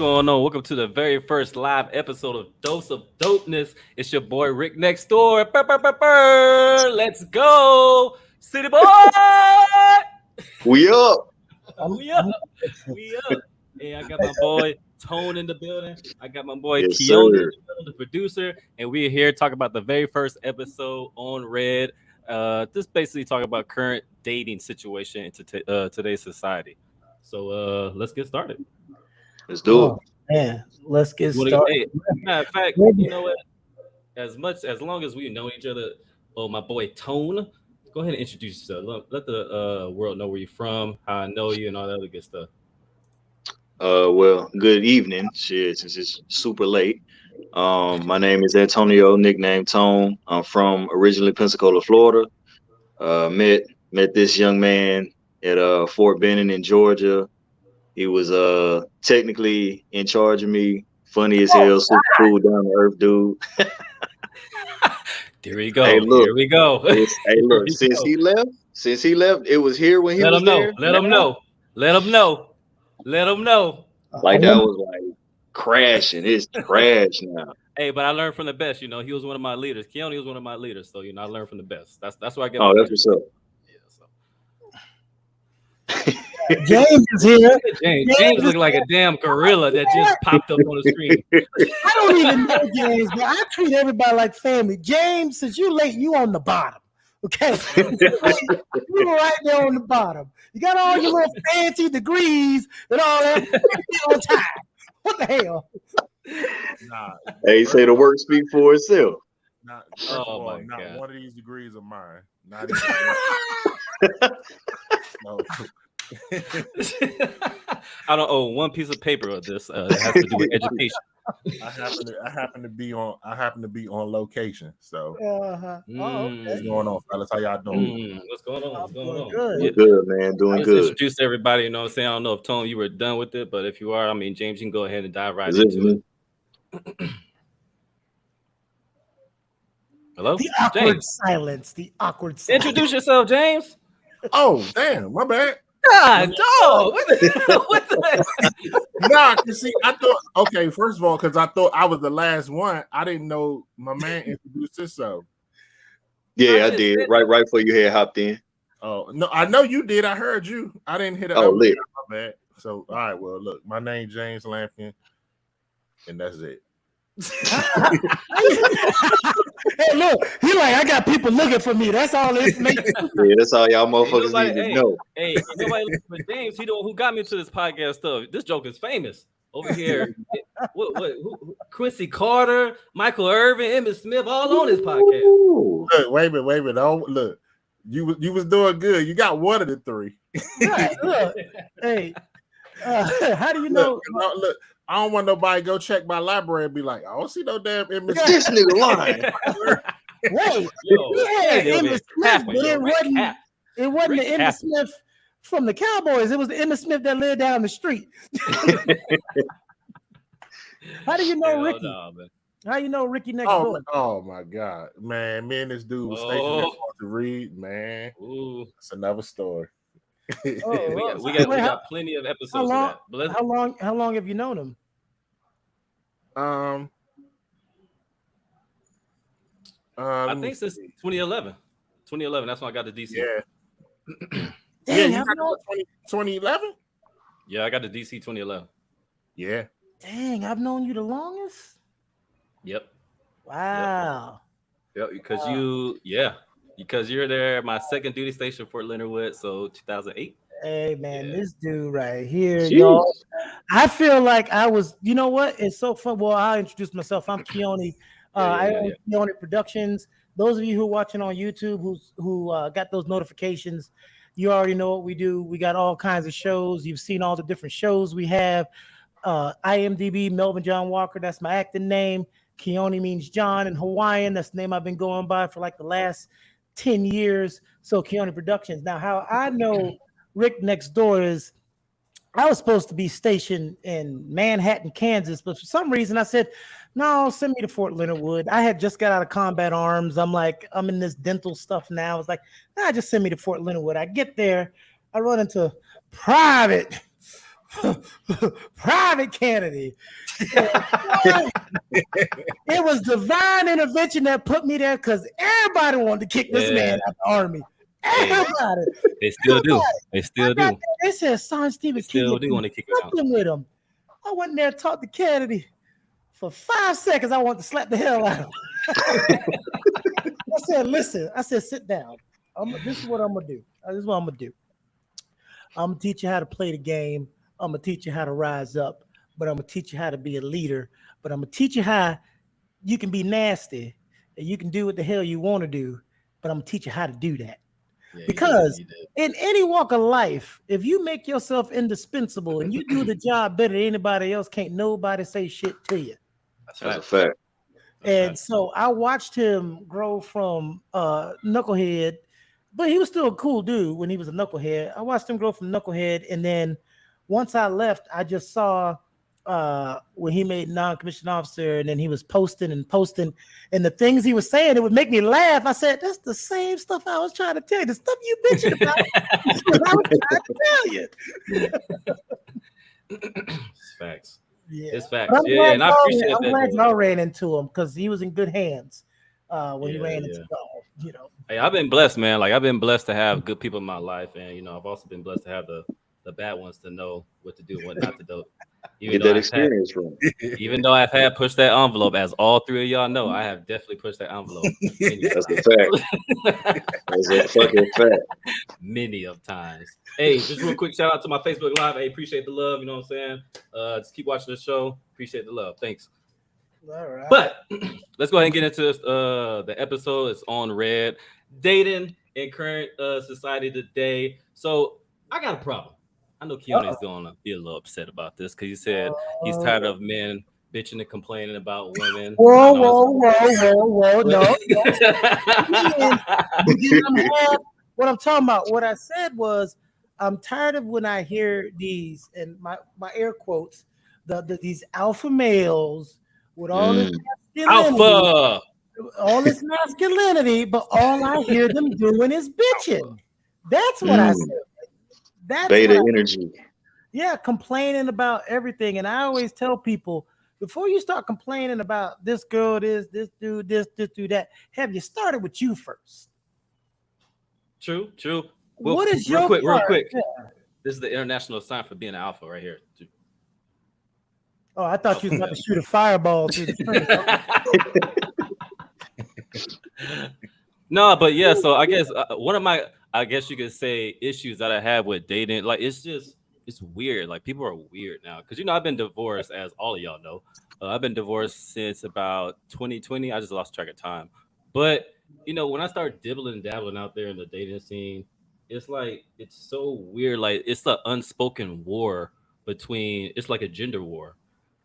going on? Welcome to the very first live episode of Dose of Dopeness. It's your boy Ricknexdoor. Let's go, City Boy. We up. We up. We up. Hey, I got my boy Tone in the building. I got my boy Yes, Keone in sir. the building, the producer, and we're here talking about the very first episode on Red. Just basically talking about current dating situation in today's society. So let's get started. Let's do it. Man, let's get Hey, started. matter of fact, you know what? As long as we know each other, my boy Tone, go ahead and introduce yourself. Let the world know where you're from, how I know you, and all that other good stuff. Well, good evening. Shit, since it's super late. My name is Antonio, nickname Tone. I'm from originally Pensacola, Florida. Met this young man at Fort Benning in Georgia. He was technically in charge of me. Funny as hell, super cool, down to earth dude. There we go. Hey, look. Here we go. Hey, look. Since he left, it was here when he Let was him know. there. Let him know. Let him know. Let him know. Like that was like crashing. It's trash now. Hey, but I learned from the best. You know, he was one of my leaders. Keone was one of my leaders. So I learned from the best. That's why I get. Oh, that's what's up. James is here. James looking like a damn gorilla that just popped up on the screen. I don't even know James, but I treat everybody like family. James, since you late, you on the bottom. Okay, you right there on the bottom. You got all your little fancy degrees and all that on time. What the hell? Nah, Hey, he say the work speak for itself. not, my not God. one of these degrees are mine. Not even no. I don't own one piece of paper of this that has to do with education. I happen to be on location. So Oh, okay. what's going on, fellas? How y'all doing? What's going on? What's going on? Good. Yeah. Good, man. Doing Just good. introduce everybody. You know what I'm saying? I don't know if Tone, you were done with it, but if you are, I mean, James, you can go ahead and dive right Is it into it. Hello, The awkward James. silence. The awkward silence. Introduce yourself, James. Oh, damn, my bad. God, dog. What the? Nah, you see, I thought okay. First of all, because I thought I was the last one, I didn't know my man introduced himself. Yeah, I just did. said- Right before you had hopped in. Oh no, I know you did. I heard you. I didn't hit it. Oh, lit. My bad. So all right, well, look, my name James Lampkin, and that's it. Hey, look, he like, I got people looking for me. That's all this makes. Yeah, that's all y'all motherfuckers need to know. Hey, nobody looking for James. He the one who got me into this podcast stuff. This joke is famous over here. Who, Chrissy Carter, Michael Irvin, Emmitt Smith, all on this podcast. Ooh. Look, wait a minute. Oh, look, you was doing good. You got one of the three. Right, look, hey, how do you know? Look, I don't want nobody to go check my library and be like, I don't see no damn image. This nigga lying. Wait, Yo, yeah, hey, yo, Emmitt man, Smith, cap but on, yo, it Rick wasn't. Cap. It wasn't Rick the Emmitt Cap. Smith from the Cowboys. It was the Emmitt Smith that lived down the street. How do you know Hell Ricky? no, man. How you know Ricky next door? Oh my God, man! Me and this dude was stationed to read. Man, Ooh. it's another story. Oh, we wait, got plenty of episodes how of long? that. But let's, How long have you known him? I think since 2011. 2011, that's when I got to DC. Yeah. Dang, you I've got known, 2011. Yeah, I got to DC 2011. Yeah. dang, I've known you the longest. Yep. Wow. Yep. Because you're there at my second duty station, Fort Leonard Wood. So 2008. Hey man, Yeah. this dude right here, Jeez. y'all. I feel like I was. You know what? It's so fun. Well, I'll introduce myself. I'm Keone. I own Keone Productions. Those of you who are watching on YouTube, who got those notifications, you already know what we do. We got all kinds of shows. You've seen all the different shows we have. IMDb, Melvin John Walker. That's my acting name. Keone means John in Hawaiian. That's the name I've been going by for like the last 10 years. So Keone Productions. Now, how I know Ricknexdoor is, I was supposed to be stationed in Manhattan, Kansas, but for some reason I said, no, send me to Fort Leonard Wood. I had just got out of combat arms. I'm like, I'm in this dental stuff now. It's like, nah, just send me to Fort Leonard Wood. I get there, I run into Private Private Kennedy. It was divine intervention that put me there because everybody wanted to kick this man out the army. Everybody. They still do. They still do. They said Sergeant Stephen King still do want to kick him out. with him. I went in there and talked to Kennedy for 5 seconds. I wanted to slap the hell out of him. I said, listen. I said, sit down. This is what I'm gonna do. This is what I'm gonna do. I'm gonna teach you how to play the game. I'm gonna teach you how to rise up, but I'm gonna teach you how to be a leader. But I'm gonna teach you how you can be nasty and you can do what the hell you want to do. But I'm gonna teach you how to do that. Yeah, because in any walk of life, if you make yourself indispensable and you do the job better than anybody else, can't nobody say shit to you. That's a fact. And so I watched him grow from knucklehead, but he was still a cool dude when he was a knucklehead. I watched him grow from knucklehead, and then once I left, I just saw when he made non-commissioned officer, and then he was posting, and the things he was saying, it would make me laugh. I said, that's the same stuff I was trying to tell you, the stuff you bitching about. I was trying to tell you. It's facts. Yeah. It's facts. Yeah, and I appreciate that. I'm glad y'all ran into him because he was in good hands when he ran into y'all. You know. Hey, I've been blessed, man. Like I've been blessed to have good people in my life, and you know, I've also been blessed to have the bad ones to know what to do and what not to do. Get that experience from. Even though I've had pushed that envelope, as all three of y'all know, I have definitely pushed that envelope. That's a fact. That's a fucking fact. Many of times. Hey, just real quick shout out to my Facebook Live. Hey, appreciate the love. You know what I'm saying? Just keep watching the show. Appreciate the love. Thanks. All right. But let's go ahead and get into the episode. It's on Red. Dating in current society today. So I got a problem. I know Keone is going to be a little upset about this because he said he's tired of men bitching and complaining about women. Whoa. No. What I'm talking about, what I said was, I'm tired of when I hear these, and my air quotes, these alpha males with all this masculinity, all this masculinity, but all I hear them doing is bitching. That's what I said. That's beta energy. Yeah, complaining about everything. And I always tell people, before you start complaining about this girl, this dude, this dude, that, have you started with you first? True. Well, what is your real quick? Yeah. This is the international sign for being an alpha right here. Oh, I thought you was about to shoot a fireball through the screen. No, but yeah, so I guess one of my, I guess you could say, issues that I have with dating, like it's weird. Like people are weird now because you know I've been divorced, as all of y'all know. I've been divorced since about 2020. I just lost track of time. But you know, when I start dibbling and dabbling out there in the dating scene, it's like it's so weird. Like it's the unspoken war between. It's like a gender war,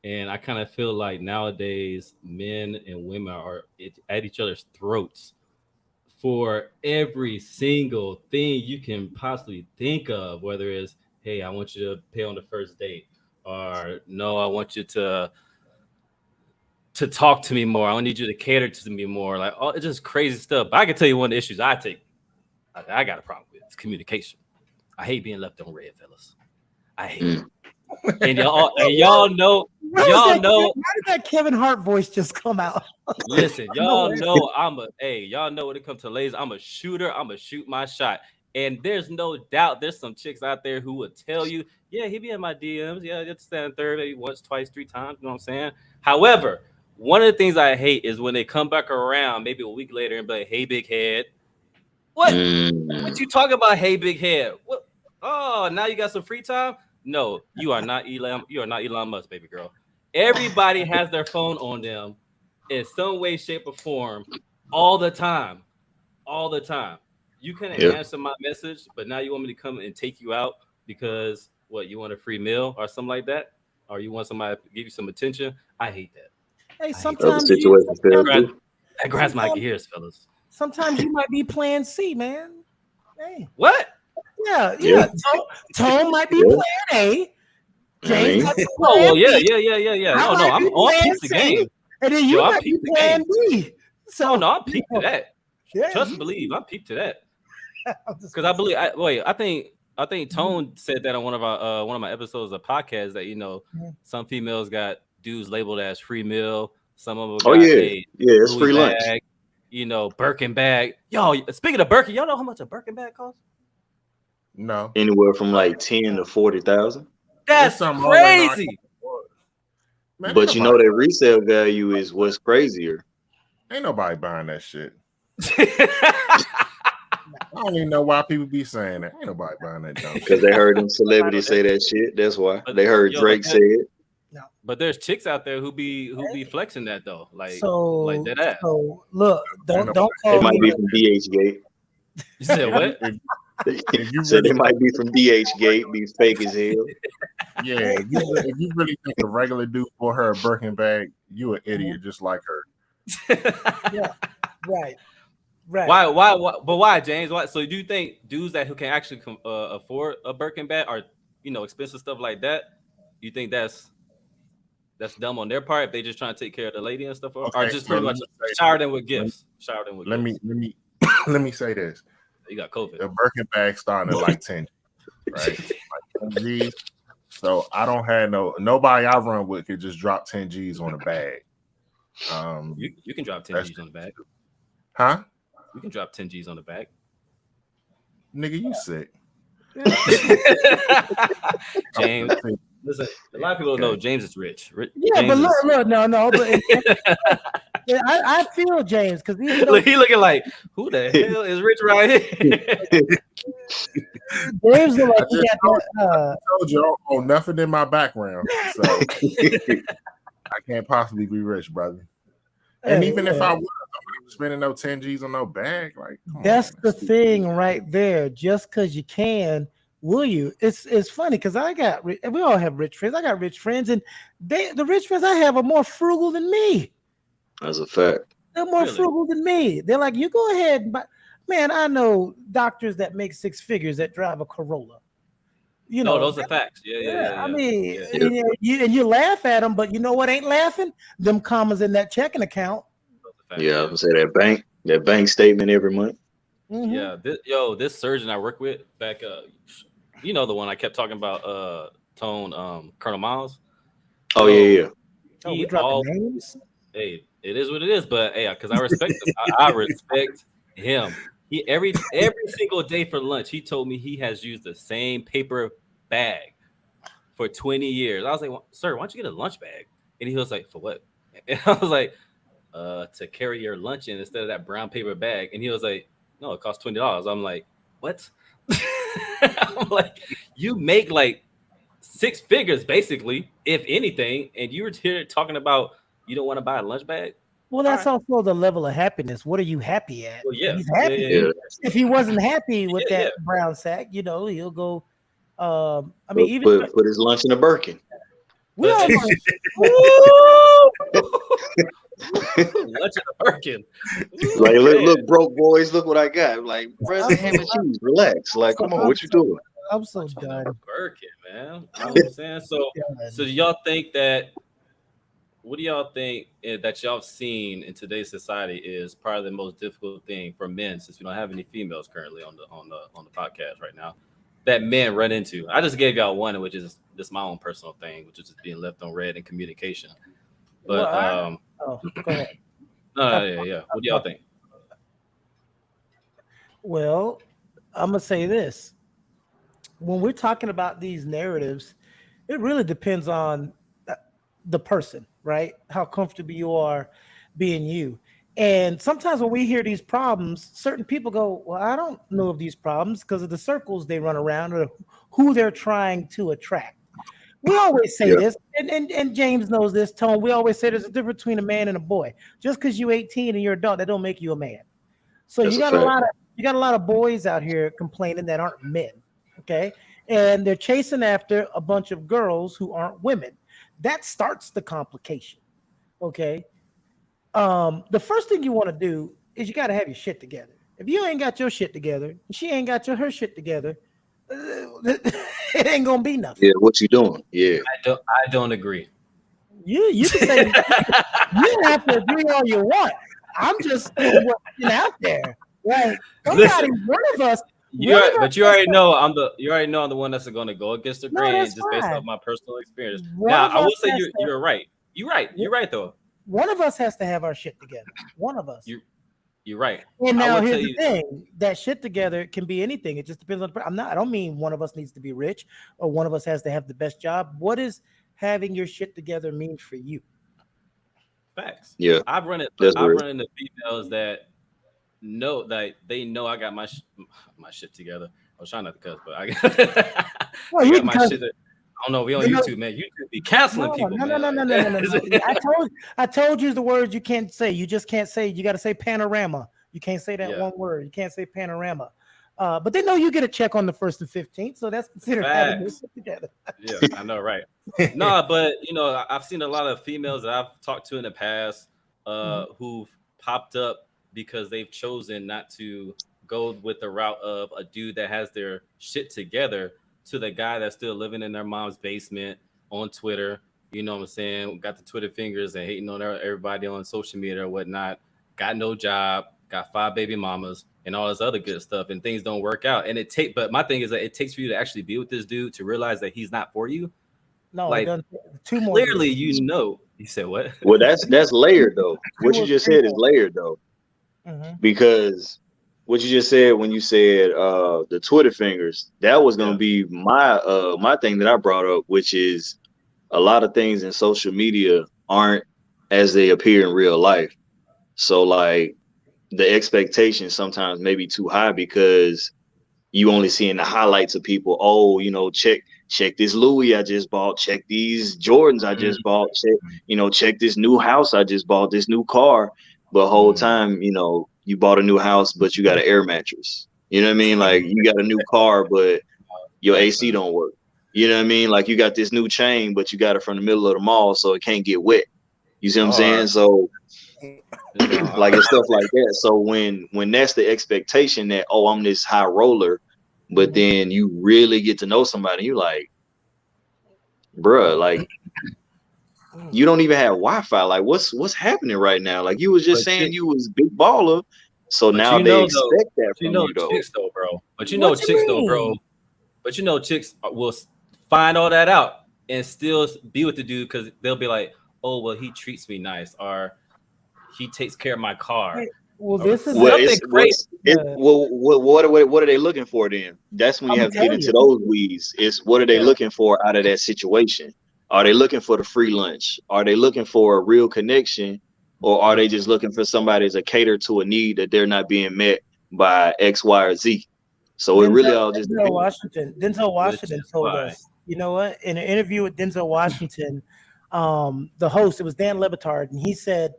and I kind of feel like nowadays men and women are at each other's throats for every single thing you can possibly think of, whether it's, hey, I want you to pay on the first date, or no, I want you to talk to me more. I need you to cater to me more. Like, oh, it's just crazy stuff. But I can tell you one of the issues I got a problem with. It's communication. I hate being left on red, fellas. I hate it. And y'all know. Why did that Kevin Hart voice just come out? Listen, y'all know y'all know when it comes to ladies, I'm a shooter. I'm gonna shoot my shot. And there's no doubt there's some chicks out there who would tell you, yeah, he be in my DMs. Yeah, it's stand third, maybe once, twice, 3 times. You know what I'm saying? However, one of the things I hate is when they come back around maybe a week later and be like, hey, big head. What? What you talking about, hey, big head? What? Oh, now you got some free time? No, you are not Elon. You are not Elon Musk, baby girl. Everybody has their phone on them in some way, shape, or form all the time. All the time. You couldn't answer my message, but now you want me to come and take you out because what, you want a free meal or something like that? Or you want somebody to give you some attention? I hate that. Hey, sometimes that grinds my gears, fellas. Sometimes you might be plan C, man. Hey. What? Yeah. Tone might be plan A. James might be plan B. No, I'm on peak the game. And then you might be plan B. So no, I'm peak to that. Yeah, trust and believe, I'm peak to that. Because I think I think Tone said that on one of my episodes of podcast that some females got dudes labeled as free meal. Some of them got it's Louis free lunch. bag, Birkin bag. Yo, speaking of Birkin, y'all know how much a Birkin bag costs? No, Anywhere from like 10 to 40,000. That's crazy. Man, but you know that resale value is what's crazier. Ain't nobody buying that shit. I don't even know why people be saying that. Ain't nobody buying that dumb shit. Because they heard them celebrities say that shit. That's why. They heard Drake say it. But there's chicks out there who be flexing that though. Like that ass. So look, don't call it might be from DH Gate. You said what? If you said it might be from DH Gate, be fake as hell. Yeah, if you really think a regular dude for her a Birkin bag, you an idiot just like her. Yeah, right. Why? But why, James? Why? So do you think dudes who can actually afford a Birkin bag or expensive stuff like that? You think that's dumb on their part if they just trying to take care of the lady and stuff, or just pretty much shower them with gifts? Shower them with. Let me say this. You got COVID. The Birkin bag starting at like 10, right? Like 10 G's. So I don't have nobody I run with could just drop 10 G's on a bag. You can drop 10 G's on the bag. Huh? You can drop 10 G's on the bag. Nigga, you sick. James, listen, a lot of people don't know James is rich. Yeah, James but look, no, but I feel James because he looking like, who the hell is rich right here? James look like he got I told you I don't own nothing in my background, so I can't possibly be rich, brother. And even if I was, I'm not spending no 10 G's on no bag. Like that's the thing right there. Just because you can, will you? It's funny because we all have rich friends. I got rich friends, and the rich friends I have are more frugal than me. That's a fact. They're more frugal than me. They're like, you go ahead, but man, I know doctors that make 6 figures that drive a Corolla. Those are facts. Yeah. I mean, you laugh at them, but you know what ain't laughing? Them commas in that checking account. Yeah, I was gonna say that bank statement every month. Mm-hmm. Yeah, this surgeon I work with back, the one I kept talking about, Tone, Colonel Miles. Oh yeah. Oh, we dropping names. Hey, it is what it is, but hey, because I respect him. I respect him. He every single day for lunch, he told me he has used the same paper bag for 20 years. I was like, sir, why don't you get a lunch bag? And he was like, for what? And I was like, to carry your lunch in instead of that brown paper bag. And he was like, no, it costs $20. I'm like, what? I'm like, you make like 6 figures basically, if anything, and you were here talking about you don't want to buy a lunch bag. Well, that's also the level of happiness. What are you happy at? Well, yeah. He's happy. Yeah. If he wasn't happy with that brown sack, he'll go. Put his lunch in a Birkin. We all lunch in a Birkin. Like, look, broke boys, look what I got. Like, bread, ham, and cheese. Relax. Like, come on, what you doing? I'm so done. Birkin, man. You know what I'm saying? So do y'all think that? What do y'all think that y'all have seen in today's society is probably the most difficult thing for men, since we don't have any females currently on the podcast right now, that men run into? I just gave y'all one, which is just my own personal thing, which is just being left on red in communication. But go ahead. Yeah. What do y'all think? Well, I'm gonna say this. When we're talking about these narratives, it really depends on the person, right? How comfortable you are being you. And sometimes when we hear these problems, certain people go, well, I don't know of these problems because of the circles they run around or who they're trying to attract. We always say this, and James knows this, Tone. We always say there's a difference between a man and a boy. Just because you're 18 and you're an adult, that don't make you a man. So you got a lot of boys out here complaining that aren't men, okay? And they're chasing after a bunch of girls who aren't women. That starts the complication, okay? The first thing you want to do is you got to have your shit together. If you ain't got your shit together, she ain't got her shit together, it ain't gonna be nothing. Yeah, what you doing? Yeah, I don't agree. You can say you don't have to agree all you want. I'm just what's out there. Right? One of us You already know I'm the one that's going to go against the grain just fine. based off my personal experience. One now of I will us say has you're right. You're right though. One of us has to have our shit together. One of us. You're right. And now here's the thing: that shit together can be anything. It just depends on. I don't mean one of us needs to be rich or one of us has to have the best job. What does having your shit together mean for you? Facts. Yeah, I've run into females that know that they know I got my shit together. I was trying not to cuss, but I got my shit. I don't know. We on YouTube, man. YouTube be canceling people. No. I told you the words you can't say. You just can't say. You got to say panorama. You can't say that one word. You can't say panorama. But they know you get a check on the 1st and 15th, so that's considered having your shit together. Yeah, I know, right? No, but I've seen a lot of females that I've talked to in the past who've popped up because they've chosen not to go with the route of a dude that has their shit together to the guy that's still living in their mom's basement on Twitter. You know what I'm saying? Got the Twitter fingers and hating on everybody on social media or whatnot. Got no job, got 5 baby mamas and all this other good stuff, and things don't work out. And but my thing is that it takes for you to actually be with this dude to realize that he's not for you. No, like two more. Clearly, you know. You said what? Well, that's layered though. What you just said is layered though, because what you just said when you said the Twitter fingers, that was gonna be my thing that I brought up, which is a lot of things in social media aren't as they appear in real life. So like the expectations sometimes may be too high because you only seeing the highlights of people. Oh, check this Louis I just bought, check these Jordans I just bought, check this new house I just bought, this new car. But whole time, you bought a new house, but you got an air mattress. You know what I mean? Like you got a new car, but your AC don't work. You know what I mean? Like you got this new chain, but you got it from the middle of the mall, so it can't get wet. You see what I'm saying? So like it's stuff like that. So when that's the expectation that, oh, I'm this high roller, but then you really get to know somebody, you like, bruh, like you don't even have Wi-Fi. Like what's happening right now? Like you was just saying you was big baller. So now they expect that from you though. Chicks though, bro. But chicks will find all that out and still be with the dude because they'll be like, oh, well, he treats me nice, or he takes care of my car. Well, this is something crazy. What are they looking for then? That's when you have to get into those weeds. It's what are they looking for out of that situation? Are they looking for the free lunch? Are they looking for a real connection? Or are they just looking for somebody to cater to a need that they're not being met by X, Y, or Z? So it really all just Denzel Washington told us, you know what? In an interview with Denzel Washington, the host, it was Dan Le Batard, and he said,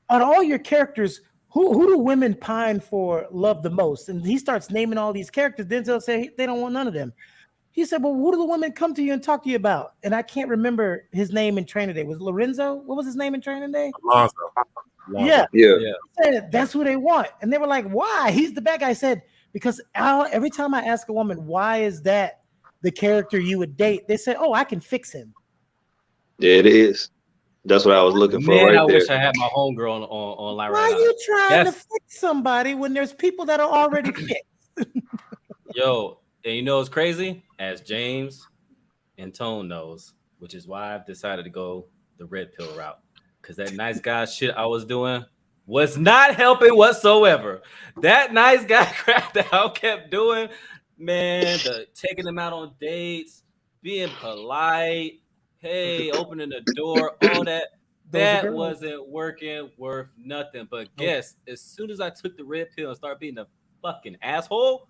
out of all your characters, who do women pine for love the most? And he starts naming all these characters. Denzel said they don't want none of them. He said, well, who do the women come to you and talk to you about? And I can't remember his name in Training Day. Was Lorenzo? What was his name in Training Day? Alonzo. Yeah. He said, that's who they want. And they were like, why? He's the bad guy. I said, because every time I ask a woman, why is that the character you would date? They said, oh, I can fix him. Yeah, it is. That's what I was looking for right there. I wish I had my homegirl online right now. Why are you trying to fix somebody when there's people that are already fixed? Yo, and you know what's crazy? As James and Tone knows, which is why I've decided to go the red pill route. Because that nice guy shit I was doing was not helping whatsoever. That nice guy crap that I kept doing, man, taking them out on dates, being polite, hey, opening the door, all that wasn't working worth nothing. But guess, as soon as I took the red pill and started being a fucking asshole,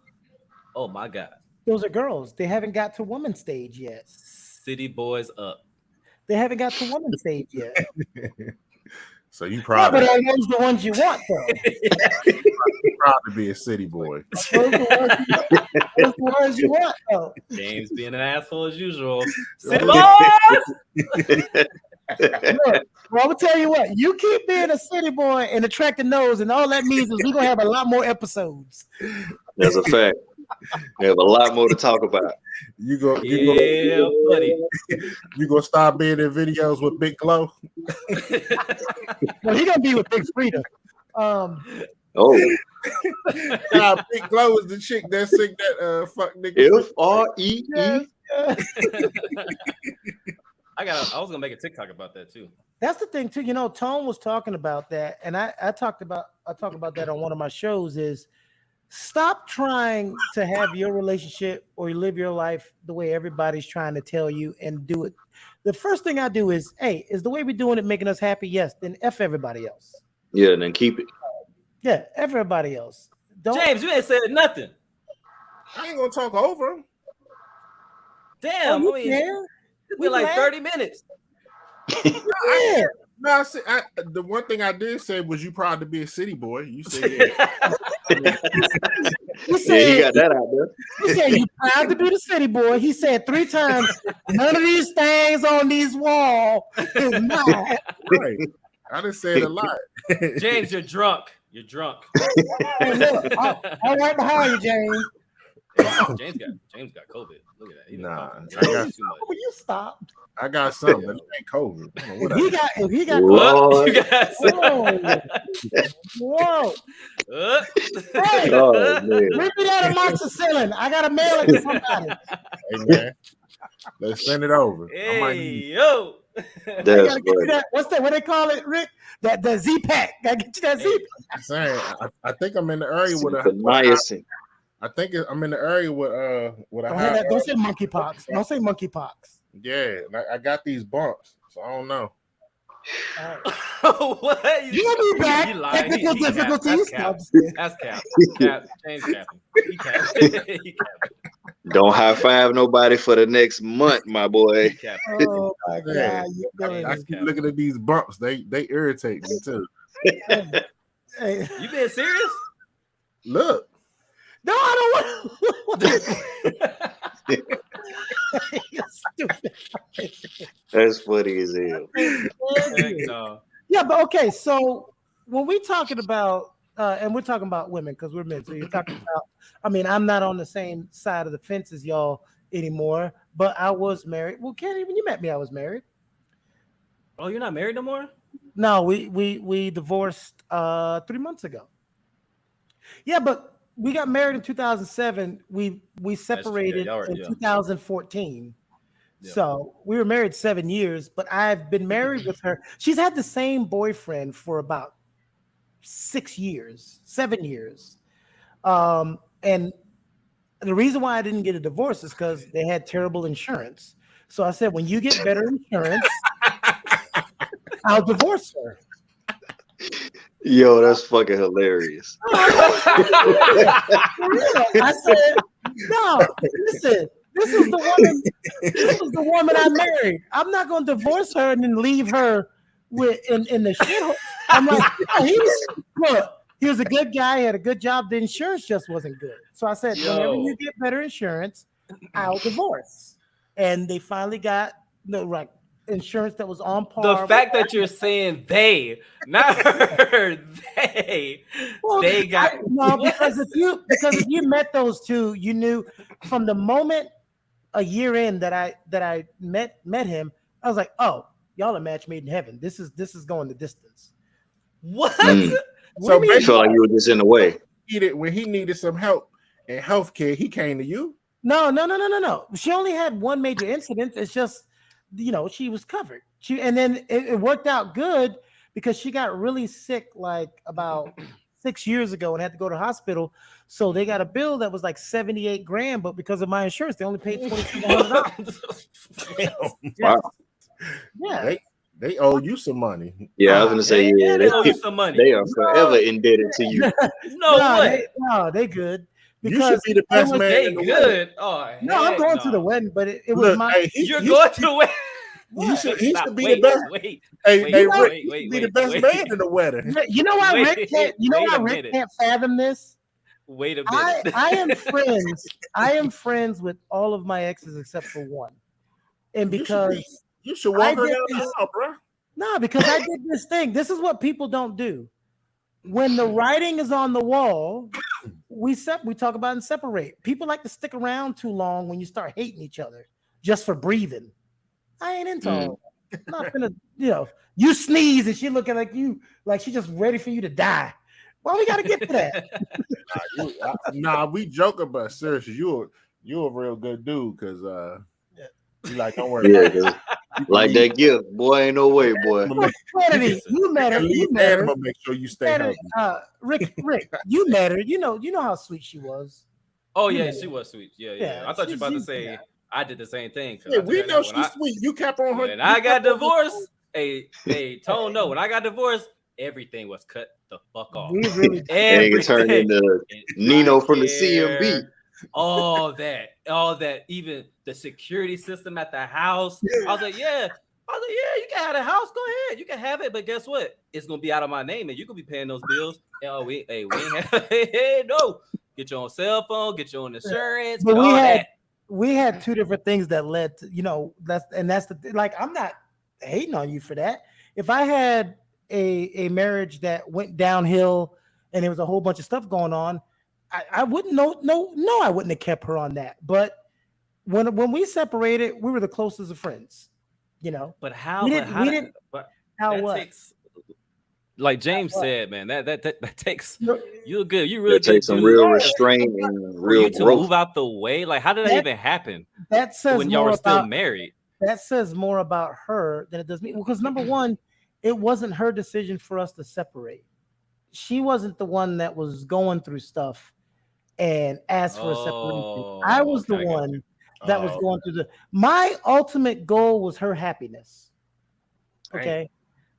oh my God. Those are girls. They haven't got to woman stage yet. City boys up. They haven't got to woman stage yet. So you proud? But are those the ones you want, though? You're proud to be a city boy. Those the ones you want, though. James being an asshole as usual. City boys. Look, well, I'm gonna tell you what. You keep being a city boy and attracting those, and all that means is we're gonna have a lot more episodes. That's a fact. We have a lot more to talk about. You gonna stop being in videos with Big Glow? Well, he's gonna be with Big Frida. Oh, Nah, Big Glow is the chick that sing that fuck nigga. FREE. Yes, yes. I was gonna make a TikTok about that too. That's the thing too. You know, Tone was talking about that, and I talk about that on one of my shows. Is stop trying to have your relationship or live your life the way everybody's trying to tell you and do it. The first thing I do is, hey, is the way we're doing it making us happy? Yes. Then F everybody else. Yeah, then keep it. Yeah, everybody else. Don't. James, you ain't said nothing. I ain't gonna talk over him. Damn, you I mean, care? it's We been like glad. 30 minutes. Yeah. No, the one thing I did say was you proud to be a city boy. You said yeah. He Yeah, said, he got that out there. he said, you proud to be the city boy. He said 3 times, none of these things on these walls is mine. Right. I just said a lot. James, you're drunk. You're drunk. Hey, look, I'm right behind you, James. James got COVID. Look at that. He done Nah, coughed. I got- too much. Will you stop? I got something, but it ain't COVID. I don't know what If he got Lord. You guys. whoa. Hey, Oh, man. rip me that amoxicillin. I gotta mail it to somebody. Hey man, let's send it over. I might Hey, need yo. I That's gotta get you funny. that. What's that? What they call it, Rick? That the Z pack. Gotta get you that Z pack. I'm saying I think I'm in the area with The a niacin. I think I'm in the area with a high. Don't say monkeypox. Don't say monkeypox. Yeah, I got these bumps, so I don't know. What? You'll be back. He lied. Technical He capped. difficulties. That's cap. James capping. He capping. He Don't high five nobody for the next month, my boy. capping. Oh my Yeah. God! You're doing I this. keep looking at these bumps. They irritate me too. Hey, You being serious? Look, no, I don't want. You're stupid. That's funny as hell. Heck no. Yeah, but okay. So when we talking about, and we're talking about women because we're men. So you're talking about. I mean, I'm not on the same side of the fence as y'all anymore. But I was married. Well, Kenny, when you met me, I was married. Oh, you're not married no more? No, we divorced 3 months ago. Yeah, but we got married in 2007. We separated Yeah, in yeah. 2014. Yeah. So we were married 7 years, but I've been married with her. She's had the same boyfriend for about 6 years, 7 years. And the reason why I didn't get a divorce is because they had terrible insurance. So I said, when you get better insurance, I'll divorce her. Yo, that's fucking hilarious. I said, no, listen, this is the woman I married. I'm not going to divorce her and then leave her in the shithole. I'm like, oh, he was a good guy, he had a good job. The insurance just wasn't good. So I said, whenever you get better insurance, I'll divorce. And they finally got insurance that was on par. The fact that you're saying they, not her, they got because if you met those two, you knew from the moment a year in that I met him, I was like, oh, y'all are match made in heaven. This is going the distance. What? so I felt like you were just in the way. when he needed some help in healthcare, he came to you. No. She only had one major incident. It's just, she was covered. And then it worked out good because she got really sick like about 6 years ago and had to go to the hospital. So they got a bill that was like $78,000, but because of my insurance, they only paid $2,700. Wow. Yeah. They owe you some money. Yeah, I was gonna say, yeah, they owe you some money. They are forever indebted to you. No way. They good. You should be the best man. They in the good. wedding. Oh, No, I'm going to the wedding, but it was my. Hey, You're going to the wedding. He should be Wait, the best. Wait, Hey, wait, Rick, wait, you wait, should be the wait, best wait. man in the wedding. You know why Wait, Rick can't? You know wait why a Rick minute. can't fathom this? Wait a minute. I am friends. I am friends with all of my exes except for one, and because You should walk her I did down the this- aisle, bro. no, because I did this thing. This is what people don't do. When the writing is on the wall, we talk about and separate. People like to stick around too long when you start hating each other just for breathing. I ain't into all that. I'm not gonna, you sneeze and she looking like you, like she just ready for you to die. Why we gotta get to that? We joking, but seriously, you're a real good dude because you like don't worry Yeah, about it. like that gift, boy. Ain't no way, boy. Kennedy, you met her. You met her. Make sure you stay healthy. Rick, you met her. You know how sweet she was. Oh yeah, she was sweet. Yeah. I thought you were about to say I did the same thing. Yeah, we know she's sweet. You kept on her. When I got divorced, hey, Tone, no. When I got divorced, everything was cut the fuck off. We really it turned into Nino from the CMB. All that, even the security system at the house. I was like, yeah, you can have the house. Go ahead, you can have it. But guess what? It's gonna be out of my name, and you gonna be paying those bills. Oh, we ain't have. No. Get your own cell phone. Get your own insurance. But we had two different things that led to that's the like. I'm not hating on you for that. If I had a marriage that went downhill and there was a whole bunch of stuff going on, I wouldn't I wouldn't have kept her on that. But when we separated, we were the closest of friends, But how? Takes, like James said, man, that takes you're good. You really takes some real restraint and real to move out the way. Like, how did that even happen? That says when y'all were still married. That says more about her than it does me. Because number one, it wasn't her decision for us to separate. She wasn't the one that was going through stuff and asked for a separation. I was the one that was going through my ultimate goal was her happiness. Okay. Right.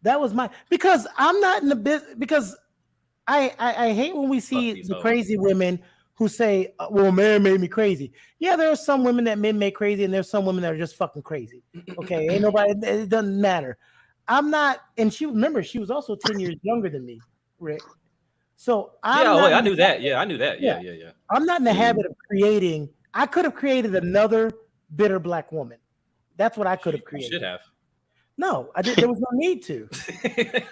That was because I'm not in the business, because I hate when we see the crazy women who say, well, man made me crazy. Yeah, there are some women that men make crazy, and there's some women that are just fucking crazy. Okay. Ain't nobody, it doesn't matter. I'm not, and she was also 10 years younger than me, Rick. So I knew that. Yeah, I knew that. Yeah. I'm not in the habit of I could have created another bitter black woman. That's what I could have created. You should have. No, I did. There was no need to.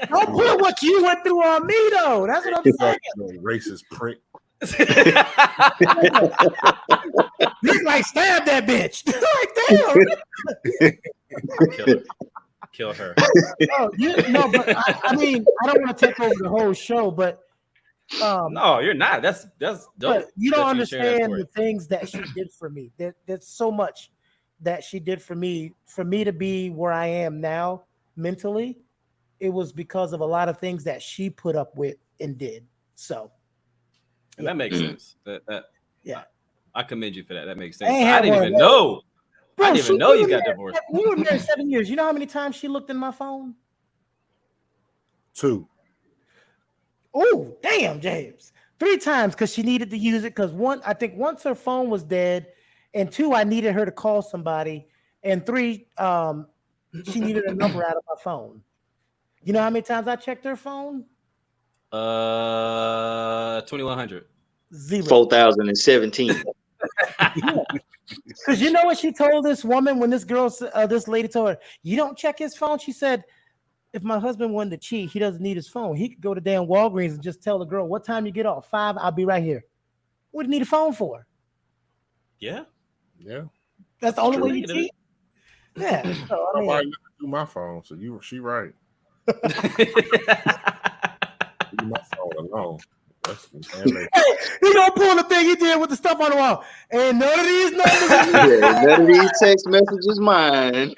Don't put what you went through on me, though. That's what I'm saying. Racist prick. You like stab that bitch. Like damn. Kill her. But I mean, I don't want to take over the whole show, but no, you're not. That's dope. But you don't understand the things that she did for me. There's so much that she did for me to be where I am now mentally. It was because of a lot of things that she put up with and did. So, and that makes sense. Yeah, I commend you for that. That makes sense. I didn't even know. Bro, I didn't even know you got divorced. We were married 7 years. You know how many times she looked in my phone? 2. Oh, damn, James. 3 times because she needed to use it. Because I think once her phone was dead, and 2, I needed her to call somebody, and 3, she needed a number out of my phone. You know how many times I checked her phone? 2100. 0. 4017. Because you know what she told this woman when this lady told her, you don't check his phone? She said, if my husband wanted to cheat, he doesn't need his phone. He could go to damn Walgreens and just tell the girl, what time you get off? 5, I'll be right here. What do you need a phone for? Yeah. That's the only way you cheat? Yeah. So, I looking through my phone, so she right. Leave my phone alone. He gonna pull the thing he did with the stuff on the wall. And none of these numbers. None of these text messages mine.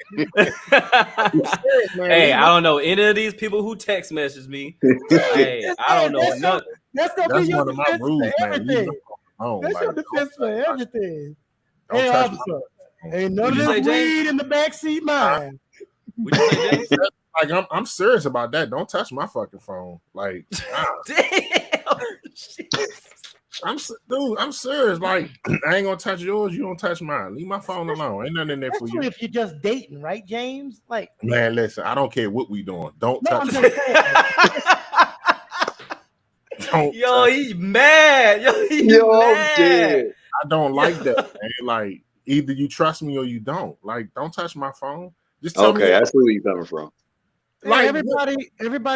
Hey, I don't know any of these people who text message me. Hey, I don't know none. That's one of my rules, man. That's your defense for everything. Hey, officer. Ain't none of this weed in the backseat mine. Would you say, James? Like I'm serious about that. Don't touch my fucking phone. Like, damn. I'm serious. Like, I ain't gonna touch yours. You don't touch mine. Leave my phone alone. Ain't nothing in there for you. If you're just dating, right, James? Like, man, listen. I don't care what we doing. Don't touch. Yo, he's mad. Yo, mad. Dead. I don't like that, man. Like, either you trust me or you don't. Like, don't touch my phone. Just tell me. Okay, I see where you're coming from. Like everybody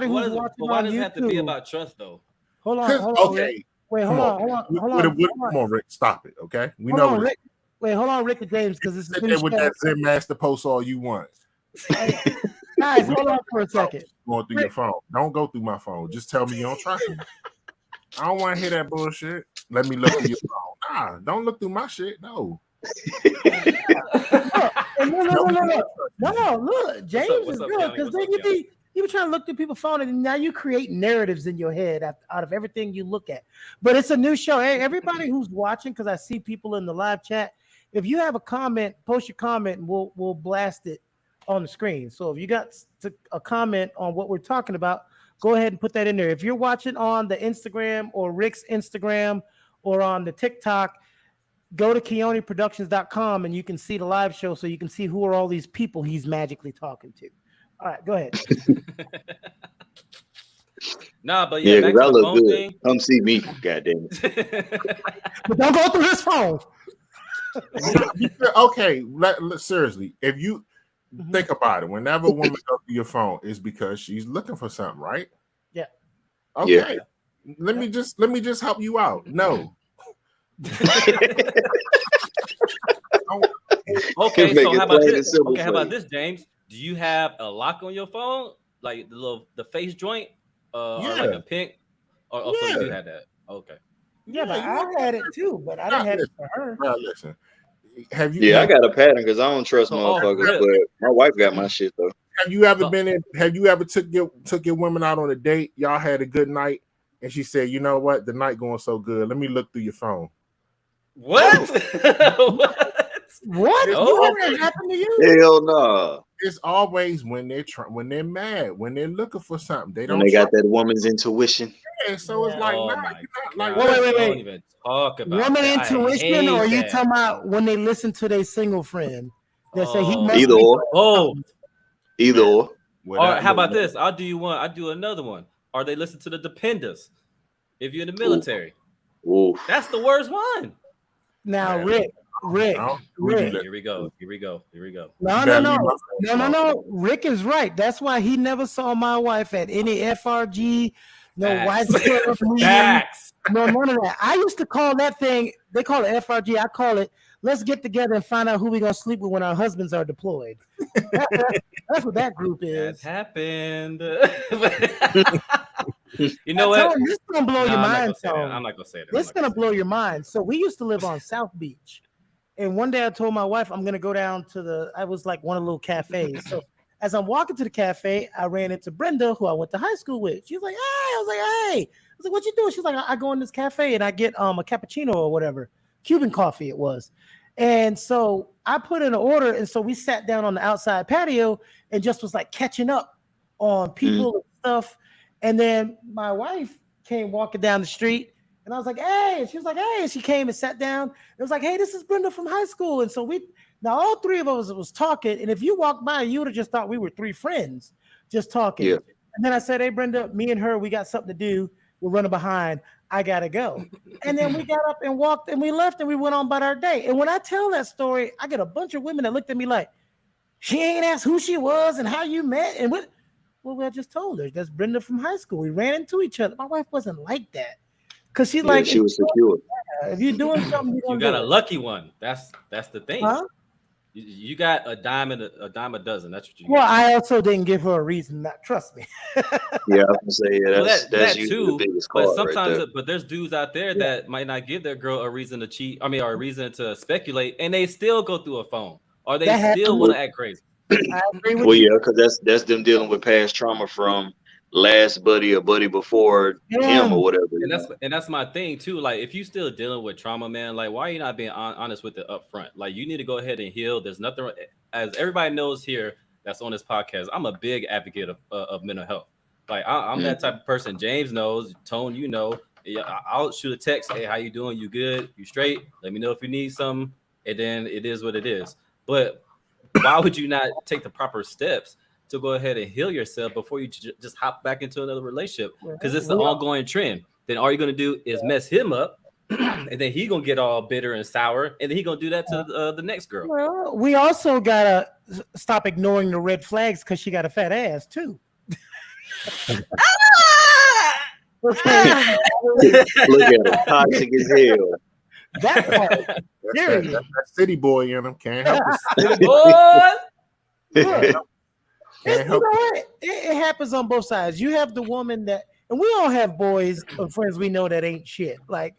who's watching why on does YouTube, it have to be about trust, though? Hold on. Okay. Wait, hold on. Come on, Rick. Stop it, okay? We hold know. On, Rick. Wait, hold on, Rick and James, because this is there with that Zen Master post all you want. Guys, hold on for a second. Going through your phone. Don't go through my phone. Just tell me you don't trust me. I don't want to hear that bullshit. Let me look through your phone. Nah, don't look through my shit. No. No, look, James what's is up, good Keone? because What's then up, you Keone? be trying to look through people's phone and now you create narratives in your head out of everything you look at. But it's a new show. Hey, everybody who's watching, because I see people in the live chat. If you have a comment, post your comment and we'll blast it on the screen. So if you got a comment on what we're talking about, go ahead and put that in there. If you're watching on the Instagram or Rick's Instagram or on the TikTok, go to KeoneProductions.com and you can see the live show so you can see who are all these people he's magically talking to. All right, go ahead. Nah, but Yeah, back because I to the look phone good. thing. Come see me, goddamn it. But don't go through his phone. Okay, seriously, if you think about it, whenever a woman goes to your phone, it's because she's looking for something, right? Yeah. Okay. Yeah. Let me just help you out. No. Okay, so how about this? Okay, how about this, James? Do you have a lock on your phone, like the face joint, or like a pink, or so you do have that? Okay. Yeah, but I had it too, but I didn't have it for her. Bro, listen. Yeah, I got a pattern because I don't trust motherfuckers, but my wife got my shit though. Have you ever took your women out on a date? Y'all had a good night, and she said, "You know what? The night going so good. Let me look through your phone." What? What? No. What happened to you? Hell no. It's always when they're mad, when they're looking for something. They got that woman's intuition. Yeah, so it's like, wait. Don't even talk about woman that. intuition, or you talking about when they listen to their single friend that say he must either be or. Either or. Or how about this? I'll do you one. I'll do another one. Or they listen to the Dependers. If you're in the military, that's the worst one. Now, Rick. Here we go. No. Rick is right. That's why he never saw my wife at any FRG, widespread meeting. No, none of that. I used to call that thing, they call it FRG. I call it, let's get together and find out who we're going to sleep with when our husbands are deployed. That's what that group is. That happened. You know what? This is going to blow your mind. I'm not going to say that. This is going to blow your mind. So we used to live on South Beach. And one day I told my wife, I'm going to go down to I was like one of the little cafes. So as I'm walking to the cafe, I ran into Brenda, who I went to high school with. She was like, hey. I was like, hey. I was like, what you doing? She's like, I go in this cafe and I get a cappuccino or whatever. Cuban coffee it was. And so I put in an order. And so we sat down on the outside patio and just was like catching up on people and stuff. And then my wife came walking down the street. And I was like, hey, and she was like, hey, and she came and sat down. It was like, hey, this is Brenda from high school. And so now all three of us was talking. And if you walked by, you would have just thought we were three friends just talking. Yeah. And then I said, hey, Brenda, me and her, we got something to do. We're running behind. I got to go. And then we got up and walked and we left and we went on about our day. And when I tell that story, I get a bunch of women that looked at me like, she ain't asked who she was and how you met. And what? Well, I just told her, that's Brenda from high school. We ran into each other. My wife wasn't like that. Because she she was secure. If you're doing something, you got a lucky one. That's the thing. Huh? You got a dime a dozen. That's what you got. Well, I also didn't give her a reason not trust me. Yeah, I was gonna say that's that usually too. The biggest but card sometimes, right but there's dudes out there that might not give their girl a reason to cheat. I mean, or a reason to speculate, and they still go through a phone, or they still want to act crazy. I agree with you. you. Yeah, because that's them dealing with past trauma from last buddy or buddy before him or whatever. And that's my thing too. Like, if you still dealing with trauma, man, like, why are you not being honest with it up front? Like, you need to go ahead and heal. There's nothing, as everybody knows here that's on this podcast, I'm a big advocate of mental health. Like, I'm that type of person. James knows, Tone, you know. I'll shoot a text, hey, how you doing? You good? You straight? Let me know if you need something. And then it is what it is. But why would you not take the proper steps to go ahead and heal yourself before you just hop back into another relationship? Because it's the ongoing trend. Then all you're going to do is mess him up, and then he going to get all bitter and sour, and then he going to do that to the next girl. Well, we also got to stop ignoring the red flags because she got a fat ass, too. Okay. Look at him, toxic as hell. That part. That city boy in him can't help it. You know what? It happens on both sides. You have the woman that And we all have boys or friends we know that ain't shit. Like,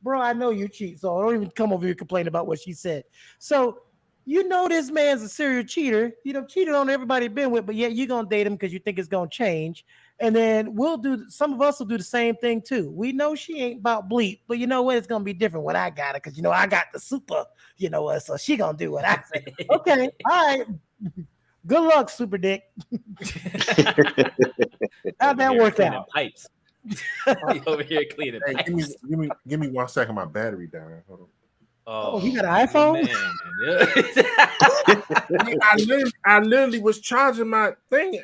bro, I know you cheat, so don't even come over here complaining about what she said. So, you know this man's a serial cheater. You know, cheated on everybody been with, but yet you're gonna date him because you think it's gonna change. And then some of us will do the same thing too. We know she ain't about bleep, but you know what? It's gonna be different when I got it, because I got the super, so she gonna do what I say. Okay, all right. Good luck, super dick. How'd that work out? Pipes. Over here cleaning pipes. Give me 1 second. My battery down. Hold on. Oh, you got an iPhone? I literally was charging my thing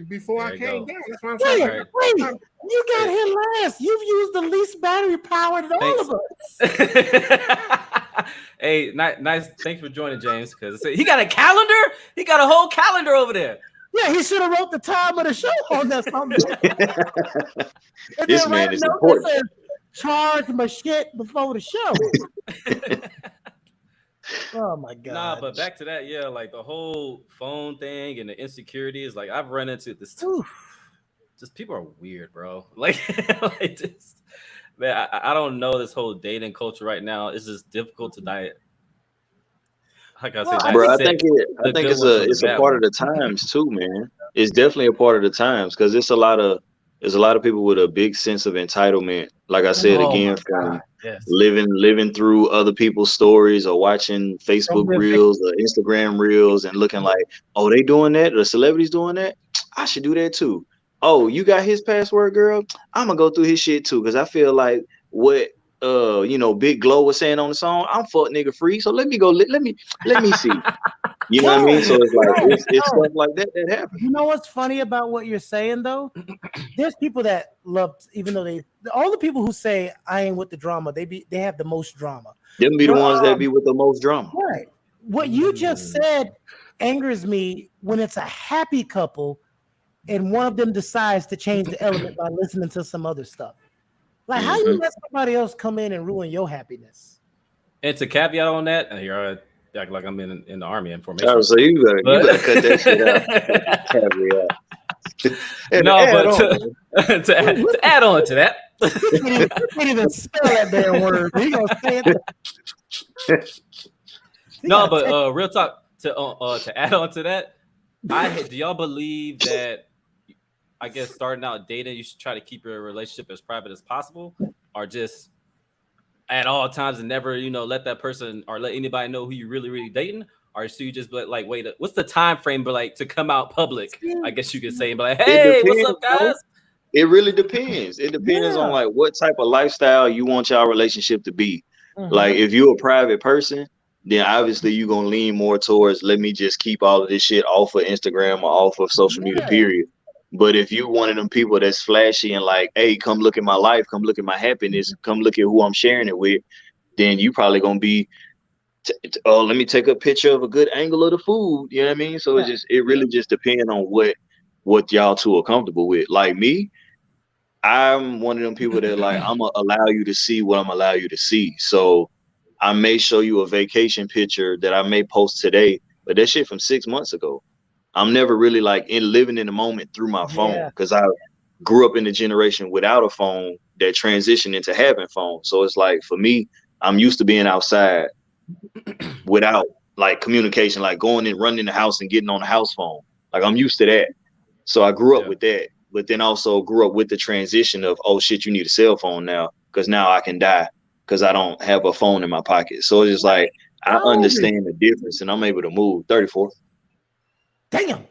before I came down. That's what I'm saying. Wait, you got here last. You've used the least battery powered of all of us. Hey, nice. Thanks for joining, James. Because he got a calendar. He got a whole calendar over there. Yeah, he should have wrote the time of the show on that something. This man is important. Charge my shit before the show. Oh my god. Nah, but back to that, yeah, like the whole phone thing and the insecurities. Like I've run into this too. Just people are weird, bro. Like just, man, I don't know this whole dating culture right now. It's just difficult to diet. Like I said, bro, I think it's a part of the times too, man. It's definitely a part of the times, because there's a lot of people with a big sense of entitlement. Like I said again, from living through other people's stories or watching Facebook reels or Instagram reels and looking like, oh, they doing that, the celebrities doing that, I should do that too. Oh, you got his password, girl? I'm gonna go through his shit too, because I feel like what Big Glow was saying on the song, I'm fuck nigga free, so let me go, let me see. You know what I mean? So it's like it's stuff like that happens. You know what's funny about what you're saying though? There's people that love, even though all the people who say I ain't with the drama, they have the most drama. Them be the ones that be with the most drama. Right. What you just said angers me when it's a happy couple and one of them decides to change the element by listening to some other stuff. Like, how you let somebody else come in and ruin your happiness? And to caveat on that, here I act like I'm in the army in formation. Oh, so you better cut that shit out. No, to add on to that, you can't even spell that damn word. He gonna say it. No, but real talk, to add on to that, do y'all believe that? I guess starting out dating, you should try to keep your relationship as private as possible, or just at all times and never, let that person or let anybody know who you really dating, or so you just be like, wait, what's the time frame? But like to come out public, I guess you could say, but like, hey, what's up, guys? It really depends. It depends on like what type of lifestyle you want your relationship to be. Like if you're a private person, then obviously you're gonna lean more towards let me just keep all of this shit off of Instagram or off of social media, period. But if you one of them people that's flashy and like, hey, come look at my life, come look at my happiness, come look at who I'm sharing it with, then you probably gonna be, let me take a picture of a good angle of the food. You know what I mean? So it really just depends on what y'all two are comfortable with. Like me, I'm one of them people that like, I'm gonna allow you to see what I'm gonna allow you to see. So I may show you a vacation picture that I may post today, but that shit from 6 months ago. I'm never really like living in the moment through my phone, because I grew up in the generation without a phone that transitioned into having phones. So it's like, for me, I'm used to being outside without like communication, like going and running in the house and getting on the house phone. Like I'm used to that. So I grew up with that, but then also grew up with the transition of, oh shit, you need a cell phone now, because now I can die because I don't have a phone in my pocket. So it's just like, I understand the difference and I'm able to move. 34. Damn.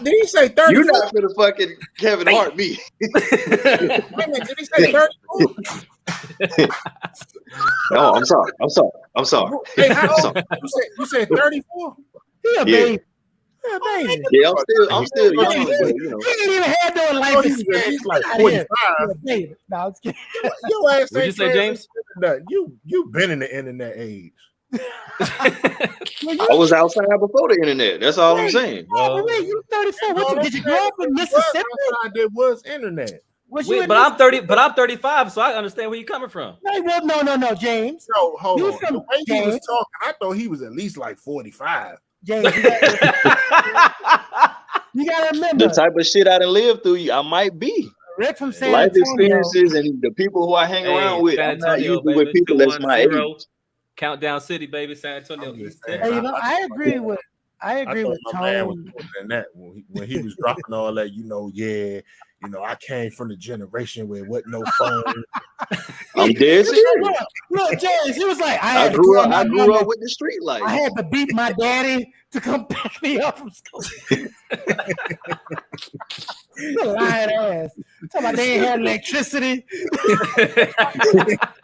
Did he say 34? You're not gonna fucking Kevin Hart me. Did he say 34? No, I'm sorry. Hey, how old? You said 34? Yeah, baby. Yeah, I'm still young. But, He ain't even had no life experience. He's like 45. No, I'm just kidding. Your ass What'd you say, James? You've been in the internet age. I was outside before the internet. That's all I'm saying. Wait, you 34. Did you grow up in Mississippi? There was internet. Wait, but I'm 30. But I'm 35, so I understand where you're coming from. No, James. No, hold on. From the way he was talking, I thought he was at least like 45. James, you You gotta the remember, type of shit I done lived through, I might be. Rick from San Life Antonio. experiences and the people who I hang around with. San I'm not Antonio, usually with baby. people that's my age. 2-1-0. Countdown City, baby. San Antonio. I'm just East saying, Texas. Hey, you know, I agree with I thought my man was Tone. older than that when he was dropping all that. I came from the generation where wasn't no phone. I'm dead serious. Look, James, he was like, I grew up with the street life. I had to beat my daddy to come pick me up from school. Lying ass. Talking about they ain't had electricity.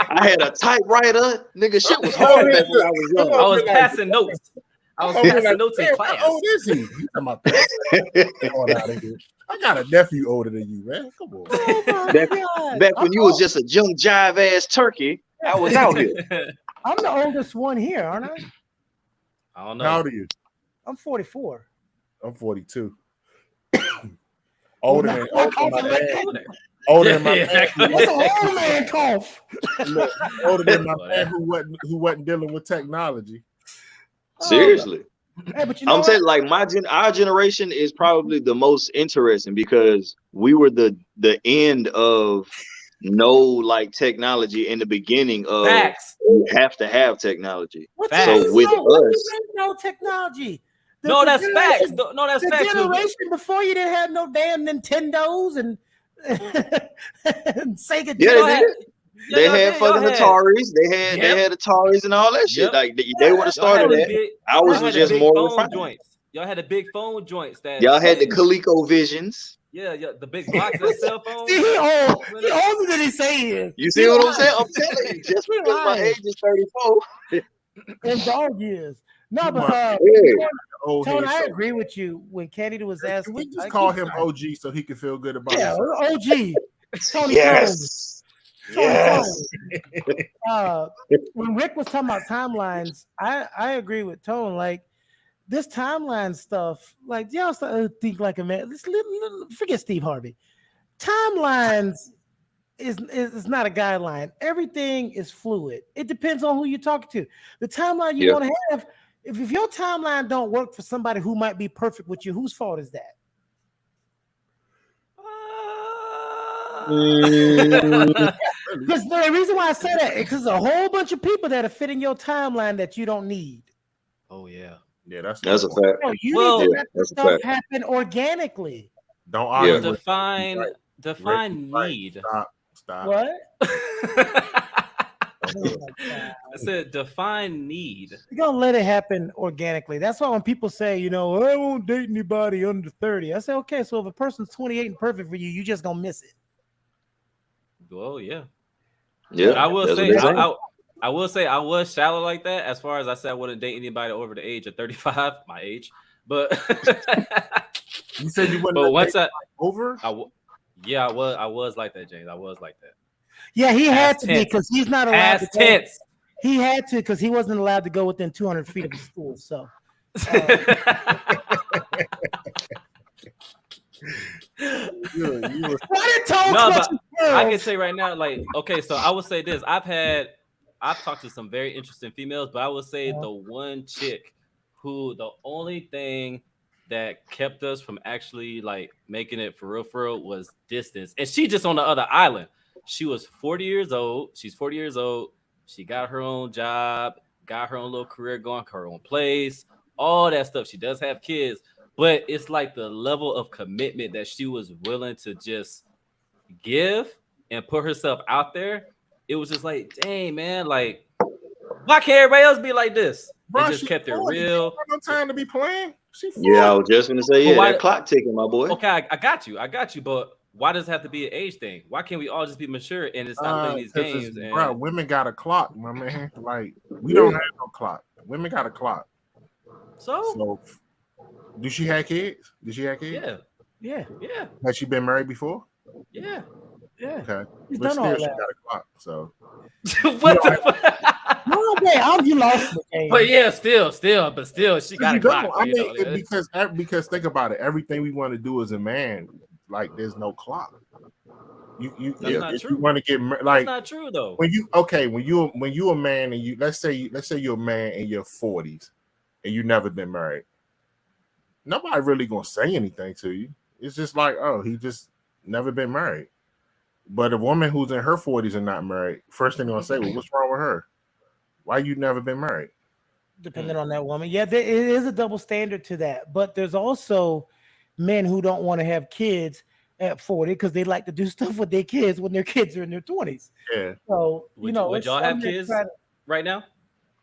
I had a typewriter. Nigga, shit was hard back when I was young. I was passing notes. I was passing notes in class. How old is he? He's talking about that. I got a nephew older than you, man. Come on. Oh back when you was just a young jive ass turkey, I was out here. I'm the oldest one here, aren't I? I don't know. How old are you? I'm 44. I'm 42. Older than my man. What's an old man cough? Look, older than my man who wasn't dealing with technology. Seriously. Hey, but you know I'm saying, like, our generation is probably the most interesting because we were the end of no like technology in the beginning of Facts. you have to have technology. Facts. So with us, no technology. That's facts. No, that's the facts. generation before you didn't have no damn Nintendos and, and Sega. Yeah, they had fucking Ataris. They had Ataris and all that shit. Like they would have started that. Ours was just more refined. Joints. Y'all had the big phone joints that y'all had the Coleco Visions. Yeah, the big box of cell phones. See, he older than he say he is. You see what I'm saying? I'm telling you, just because my age is 34. In dog years. No, but Tony, I agree with you when Kennedy was asking. Can we just call him OG so he can feel good about himself? OG. Tony. Yes. Yes. When Rick was talking about timelines, I agree with Tone. Like this timeline stuff, like y'all think like a man. Forget Steve Harvey. Timelines is not a guideline. Everything is fluid. It depends on who you're talking to. The timeline you want to have. If your timeline don't work for somebody who might be perfect with you, whose fault is that? Because the reason why I say that is because a whole bunch of people that are fitting your timeline that you don't need. Oh yeah, that's a fact. No, you need to let the stuff happen organically. Don't argue. Define need. Stop. What? I said define need. You're gonna let it happen organically. That's why when people say, I won't date anybody under 30. I say, okay, so if a person's 28 and perfect for you, you just gonna miss it. Well, yeah. But I will say I was shallow like that. As far as I said, I wouldn't date anybody over the age of 35, my age. But you said you wouldn't. But once over. I was like that, James. I was like that. Yeah, he had to be because he's not allowed to go. He had to because he wasn't allowed to go within 200 feet of the school. So. I can say right now, like, okay, so I would say this. I've talked to some very interesting females, but I would say the one chick who the only thing that kept us from actually like making it for real was distance. And she just on the other island. She was 40 years old. She's 40 years old. She got her own job, got her own little career going, her own place, all that stuff. She does have kids, but it's like the level of commitment that she was willing to just give and put herself out there. It was just like, dang, man, like, why can't everybody else be like this? Bro, just kept it real. No time to be playing. Yeah, I was just gonna say, that clock ticking, my boy. Okay, I got you, but why does it have to be an age thing? Why can't we all just be mature and it's not playing these games? Bro, women got a clock, my man. Like, we don't have no clock. Women got a clock. So do she have kids? Did she have kids? Yeah. Has she been married before? Yeah. Okay. But still, she got a clock. So what the fuck? No, man, you lost the game. But yeah, still, she got a clock. I mean, because think about it. Everything we want to do as a man, like, there's no clock. That's not true. You want to get like, that's not true though. When you a man and let's say you're a man in your 40s and you never been married. nobody really gonna say anything to you. It's just like, oh, he just never been married. But a woman who's in her 40s and not married, first thing they're gonna say, well, what's wrong with her? Why you never been married? Depending on that woman. Yeah, there is a double standard to that. But there's also men who don't want to have kids at 40 because they like to do stuff with their kids when their kids are in their 20s. Yeah. So, Would y'all have kids right now?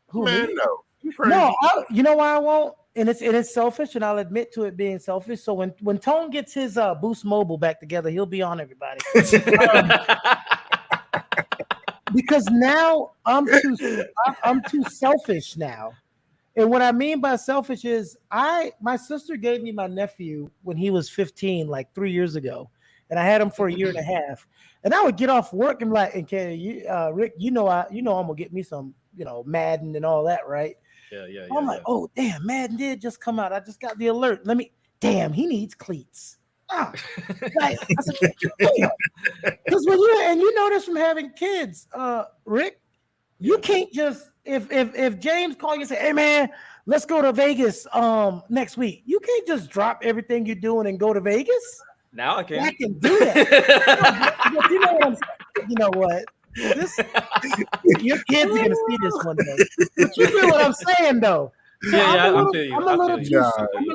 Who, Man, me? no. No, you know why I won't? And it's selfish, and I'll admit to it being selfish. So when Tone gets his Boost Mobile back together, he'll be on everybody. Because now I'm too selfish now. And what I mean by selfish is my sister gave me my nephew when he was 15, like 3 years ago, and I had him for a year and a half. And I would get off work and like, okay, Rick, I'm gonna get me some, Madden and all that, right? Yeah. I'm like, oh damn, Madden did just come out. I just got the alert. Damn, he needs cleats. Like, because when you know this from having kids, Rick, you can't just if James call you and say, hey man, let's go to Vegas next week. You can't just drop everything you're doing and go to Vegas. Now I can. I can do that. But you know what I'm saying? You know what? Your kids are gonna see this one day. But you know what I'm saying though. So I'm a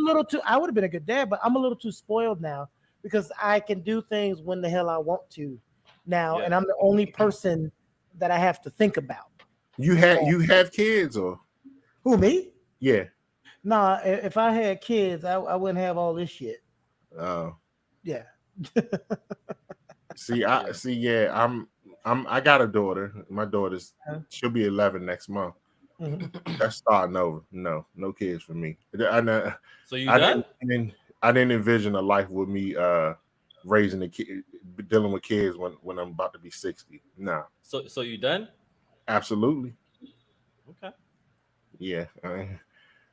little too. I would have been a good dad, but I'm a little too spoiled now because I can do things when the hell I want to now, and I'm the only person that I have to think about. You have kids or who, me? Yeah. Nah, if I had kids, I wouldn't have all this shit. Oh. Yeah. I got a daughter. My daughter's she'll be 11 next month. Mm-hmm. That's starting over. No kids for me. So you done? I didn't envision a life with me raising a kid, dealing with kids when I'm about to be 60. No. So you done? Absolutely. Okay. Yeah.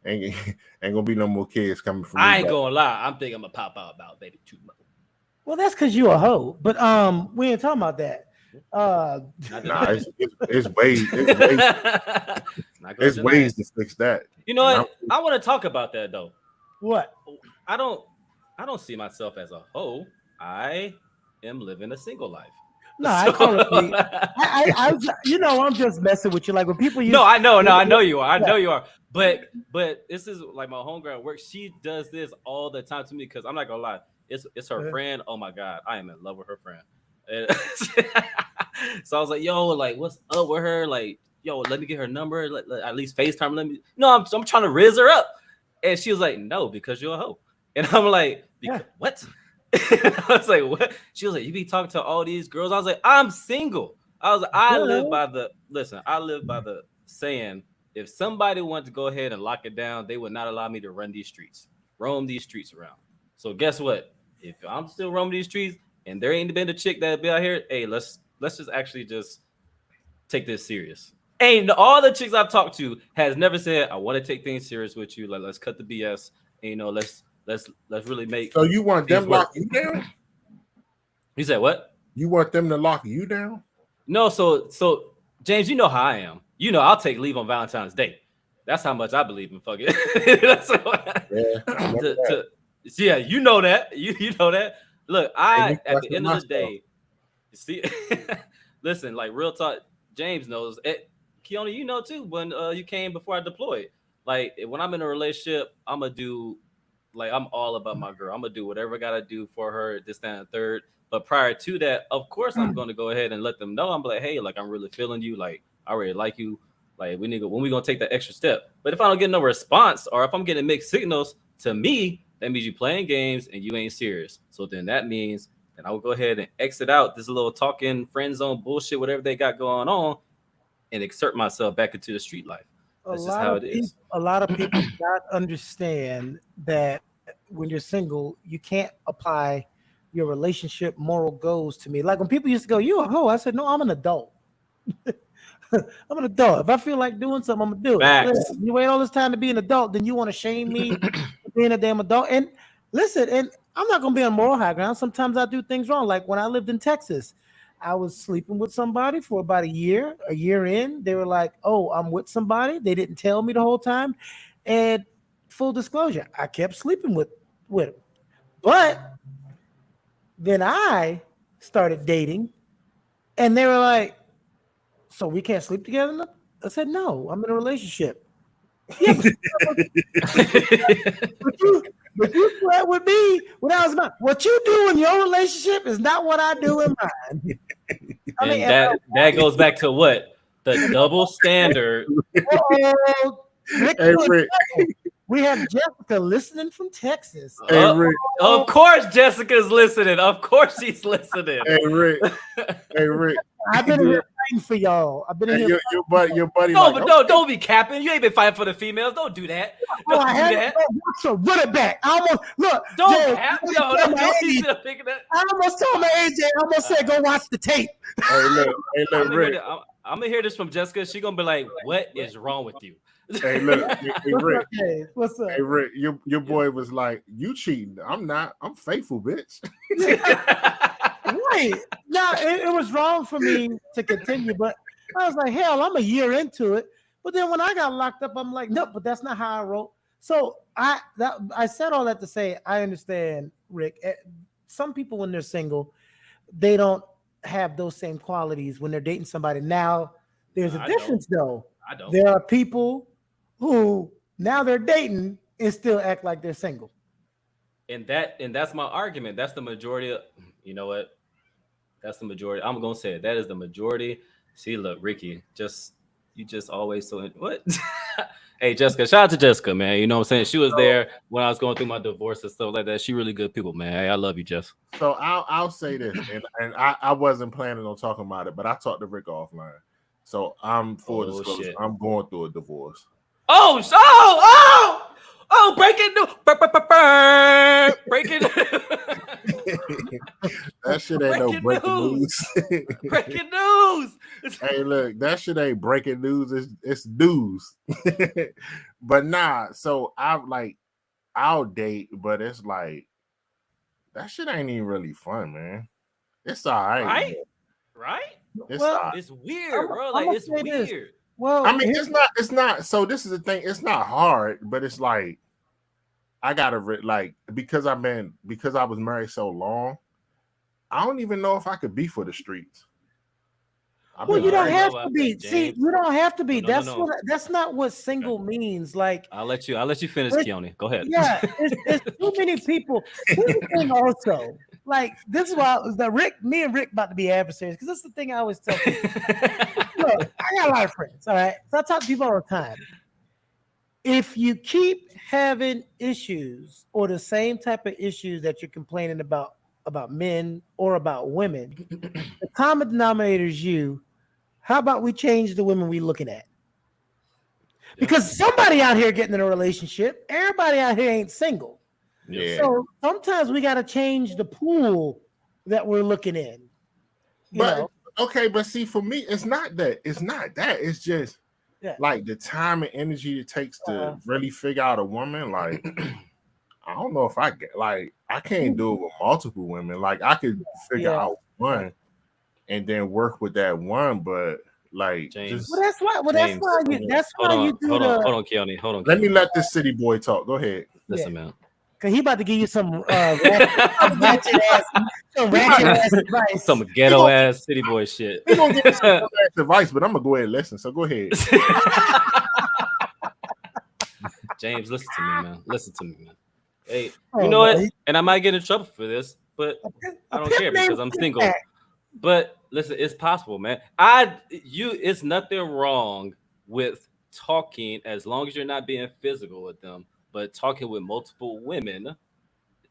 Ain't gonna be no more kids coming from me. I ain't gonna lie. I'm thinking I'm gonna pop out about maybe 2 months. Well, that's because you a hoe. But we ain't talking about that. It's ways to fix that. You know what? I want to talk about that though. What? I don't see myself as a hoe. I am living a single life. No, I'm just messing with you. Like when people use I know you are. I know you are. But this is like my homegirl at work. She does this all the time to me because I'm not gonna lie. It's her friend. Oh my god, I am in love with her friend. So I was like, yo, like, what's up with her? Like, yo, let me get her number. At least FaceTime. Let me. No, I'm trying to rizz her up. And she was like, no, because you're a hoe. And I'm like, what? I was like, what? She was like, you be talking to all these girls. I was like, I'm single. I live by the saying, if somebody wanted to go ahead and lock it down, they would not allow me to roam these streets around. So guess what? If I'm still roaming these streets and there ain't been a chick that be out here, hey, let's just actually just take this serious. And all the chicks I've talked to has never said, I want to take things serious with you. Like, let's cut the BS. And, let's really make. So you want them lock you down? You said what? You want them to lock you down? No. So James, you know how I am. I'll take leave on Valentine's Day. That's how much I believe in fucking. Yeah, you know that. You know that. Look, at the end of the day, see, listen, like real talk. James knows it. Keone, you know too. When you came before I deployed, like when I'm in a relationship, I'm gonna do. Like, I'm all about my girl. I'm going to do whatever I got to do for her, this, that, and third. But prior to that, of course, I'm going to go ahead and let them know. I'm like, hey, like, I'm really feeling you. Like, I really like you. Like, when we going to take that extra step. But if I don't get no response or if I'm getting mixed signals, to me, that means you playing games and you ain't serious. So then that means that I will go ahead and exit out this little talking friend zone bullshit, whatever they got going on, and exert myself back into the street life. That's just how it is. A lot of people not understand that when you're single, you can't apply your relationship moral goals to me. Like when people used to go, you a hoe. I said, no, I'm an adult. I'm an adult. If I feel like doing something, I'm gonna do it. Listen, you wait all this time to be an adult, then you want to shame me for being a damn adult. And listen, and I'm not gonna be on moral high ground. Sometimes I do things wrong. Like when I lived in Texas, I was sleeping with somebody for about a year. A year in, they were like, oh, I'm with somebody. They didn't tell me the whole time. And full disclosure, I kept sleeping with him. But then I started dating, and they were like, "So we can't sleep together now?" I said, "No, I'm in a relationship." Yeah, but you slept with me when I was about. What you do in your relationship is not what I do in mine. I mean, And that goes back to what? The double standard. Rick, Hey, Rick. we have Jessica listening from Texas. Hey, Rick. Of course, Jessica's listening. Of course, she's listening. Hey, Rick. Hey, Rick. I've been here fighting for y'all. I've been Hey, here. your buddy. No, like, but no, don't be capping. You ain't been fighting for the females. Don't do that. Don't do that. So run it back. I almost look. Don't Jay, cap. I No, almost don't told be my thinking that. I almost told my AJ. I almost said, "Go watch the tape." Hey, look, Rick. I'm gonna hear this from Jessica. She gonna be like, "What is wrong with you?" Hey, look, hey, Rick. What's up? Hey, Rick, your boy was like, "You cheating? I'm not. I'm faithful, bitch." Right. Now it was wrong for me to continue, but I was like, hell, I'm a year into it. But then when I got locked up, I'm like, no, but that's not how I wrote. So I said all that to say I understand, Rick. Some people when they're single, they don't have those same qualities when they're dating somebody. Now there's a difference though. I don't. There are people who now they're dating and still act like they're single. And that's my argument. That's the majority of, you know what? That's the majority. I'm gonna say it. That is the majority. See, look, Ricky, you just always so what? Hey, Jessica, shout out to Jessica, man. You know what I'm saying? She was there when I was going through my divorce and stuff like that. She really good people, man. Hey, I love you, Jess. So I'll say this, and I wasn't planning on talking about it, but I talked to Rick offline. So I'm full disclosure. Shit. I'm going through a divorce. Breaking news. Breaking That shit ain't no breaking news. breaking news. Hey, look, that shit ain't breaking news. It's news. But nah, so I'll date, but it's like that shit ain't even really fun, man. It's all right. Right? It's weird, bro. Like it's weird. Well, I mean, it's not. So this is the thing. It's not hard, but it's like I gotta because I was married so long. I don't even know if I could be for the streets. Well, you don't have to be. James. See, you don't have to be. No. That's not what single means. Like I'll let you finish, Keone. Go ahead. Yeah, it's too many people. Here's the thing also. Like this is why me and Rick about to be adversaries because this is the thing I always tell people. Look, I got a lot of friends, all right? So I talk to people all the time. If you keep having issues or the same type of issues that you're complaining about men or about women, the common denominator is you. How about we change the women we're looking at? Because somebody out here getting in a relationship, everybody out here ain't single. Yeah. So sometimes we got to change the pool that we're looking in. Okay, but see, for me, it's not that. It's just like the time and energy it takes to really figure out a woman. Like, I don't know if I can't do it with multiple women. Like, I could figure out one and then work with that one, but like, James. That's why you do hold on, Keone. Hold on. Let me let this city boy talk. Go ahead. Listen, man. Cause he about to give you some ratchet ass advice. Some ghetto ass city boy shit. He's gonna give me some advice, but I'm gonna go ahead and listen. So go ahead. James, listen to me, man. Listen to me, man. Hey, you know what? And I might get in trouble for this, but I don't care because I'm single. But listen, it's possible, man. It's nothing wrong with talking as long as you're not being physical with them, but talking with multiple women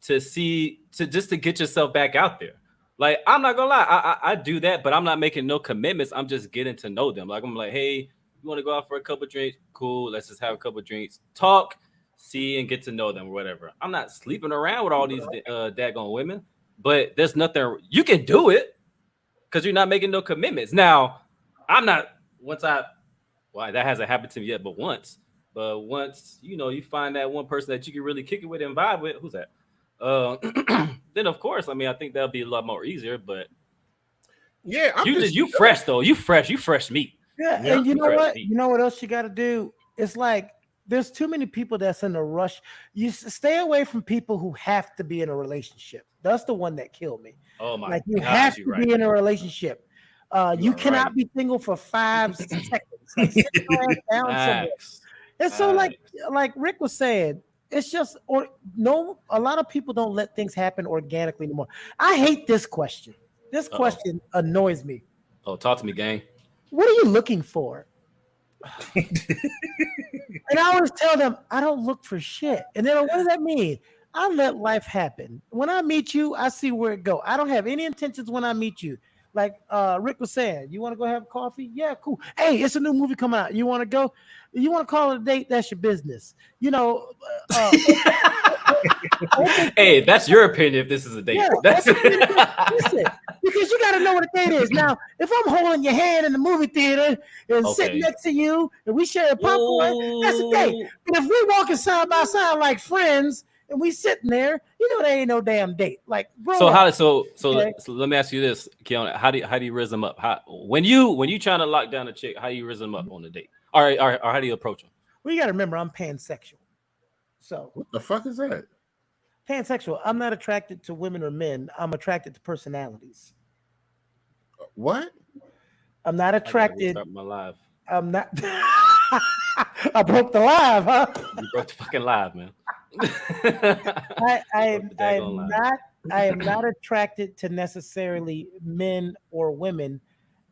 to get yourself back out there. Like, I'm not gonna lie, I do that, but I'm not making no commitments. I'm just getting to know them. Like, I'm like, hey, you want to go out for a couple drinks? Cool, let's just have a couple drinks, talk, see, and get to know them or whatever. I'm not sleeping around with all these daggone women, but there's nothing you can do it because you're not making no commitments. Now, that hasn't happened to me yet, but once. But once, you find that one person that you can really kick it with and vibe with, who's that? Then of course, I mean, I think that'll be a lot more easier. But yeah, you fresh though. You fresh meat. Yeah, and you know what? You know what else you got to do? It's like there's too many people that's in a rush. You stay away from people who have to be in a relationship. That's the one that killed me. Oh my Like you gosh, have you're to right. be in a relationship. You are cannot right. be single for 5 seconds. Like sit your ass down somewhere. Facts. And so, Facts. like Rick was saying, it's just or no. A lot of people don't let things happen organically anymore. I hate this question. This Uh-oh. question annoys me. Oh, talk to me, gang. What are you looking for? And I always tell them I don't look for shit. And then what does that mean? I let life happen. When I meet you, I see where it go. I don't have any intentions when I meet you. Like Rick was saying, you want to go have coffee? Yeah, cool. Hey, it's a new movie coming out. You want to go? You want to call it a date? That's your business. You know. Hey, that's your opinion if this is a date. Yeah, That's listen, because you got to know what a date is. Now, if I'm holding your hand in the movie theater and sitting next to you and we share popcorn, that's a date. But if we walking side by side like friends and we sitting there, you know, there ain't no damn date. Like, bro. So how Okay. so let me ask you this, Keone. How do you raise them up? How when you trying to lock down a chick, how do you raise them up on the date? Or how do you approach them? Well, you got to remember, I'm pansexual. So What the fuck is that? pansexual. I'm not attracted to women or men. I'm attracted to personalities. What? I'm not I gotta attracted. restart my live. I'm not. I broke the live, huh? You broke the fucking live, man. I Broke the daggone live. I am not attracted to necessarily men or women.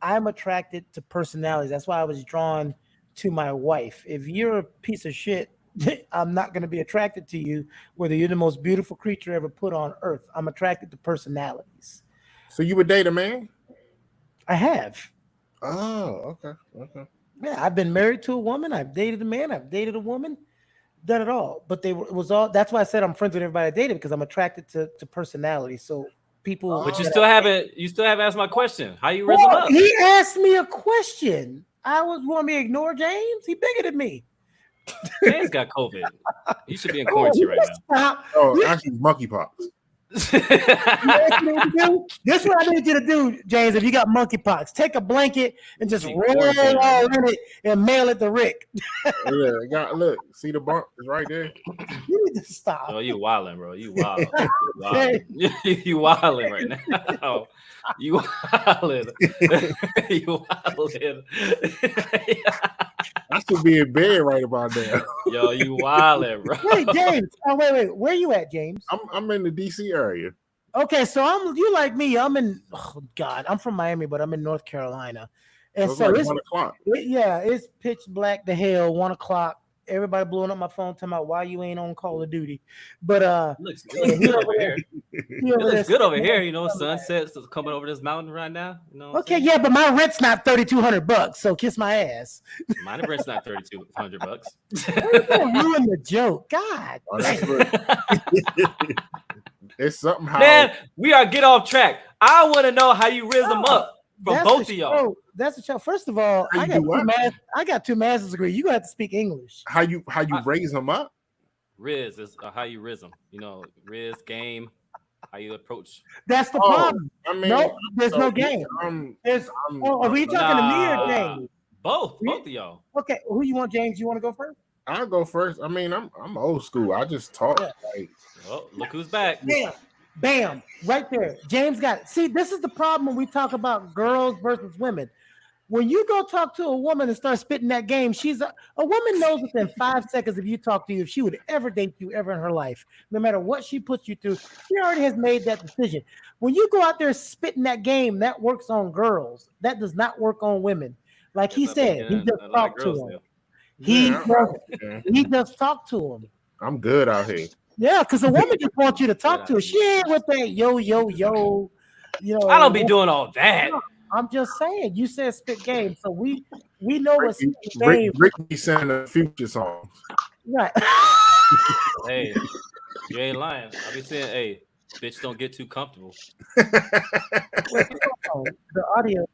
I'm attracted to personalities. That's why I was drawn to my wife. If you're a piece of shit, I'm not going to be attracted to you, whether you're the most beautiful creature ever put on earth. I'm attracted to personalities. So you would date a man? I have. Oh, okay. Okay. Yeah, I've been married to a woman. I've dated a man. I've dated a woman. Done it all. But it was all. That's why I said I'm friends with everybody I dated, because I'm attracted to personality. So people. But you still haven't asked my question. How you raise them up? He asked me a question. Want me to ignore James? He bigger than me. James got COVID. You should be in quarantine right now. Stop. Oh, actually, monkeypox. You know what you need to do? This is what I need you to do, James. If you got monkeypox, take a blanket and just roll all in it and mail it to Rick. Yeah, look, see the bump is right there. You need to stop. Oh, you wilding, bro. You wild. You wilding right now. You wilding. You wilding. I should be in bed right about now. Yo, you wildin', bro. Wait, James. Oh, wait. Where you at, James? I'm in the DC area. Okay, so you like me. I'm from Miami, but I'm in North Carolina. And so like it's 1 o'clock. It's pitch black to hell, 1 o'clock. Everybody blowing up my phone talking about why you ain't on Call of Duty. But it looks good over here. It looks good over here, you know. Sunsets coming over this mountain right now. You know. Okay, yeah, but my rent's not $3,200, so kiss my ass. My rent's not $3,200. You're gonna ruin the joke, God. Oh, that's it's something. Man, we are get off track. I want to know how you raise them up from both of y'all. That's the show. First of all, I got two master's degrees. You got to speak English. How you raise them up? Riz is how you riz them. You know, Riz game. How you approach? That's the problem. I mean, no, there's no game. Are we talking to me or James? Both of y'all. Okay, who you want, James? You want to go first? I'll go first. I mean, I'm old school. I just talk. Yeah. Like, oh, look who's back. Bam, right there. James got it. See, this is the problem when we talk about girls versus women. When you go talk to a woman and start spitting that game, a woman knows within 5 seconds if you talk to you, if she would ever date you ever in her life, no matter what she puts you through, she already has made that decision. When you go out there spitting that game, that works on girls. That does not work on women. Like he said, he just talked to him. He just talked to him. I'm good out here. Yeah, because a woman just wants you to talk to her. She ain't with that yo. You know, I don't be doing all that. I'm just saying. You said spit game, so we know what spit game. Rick be sending the future songs. Right. Hey, you ain't lying. I be saying, hey, bitch, don't get too comfortable. The audio.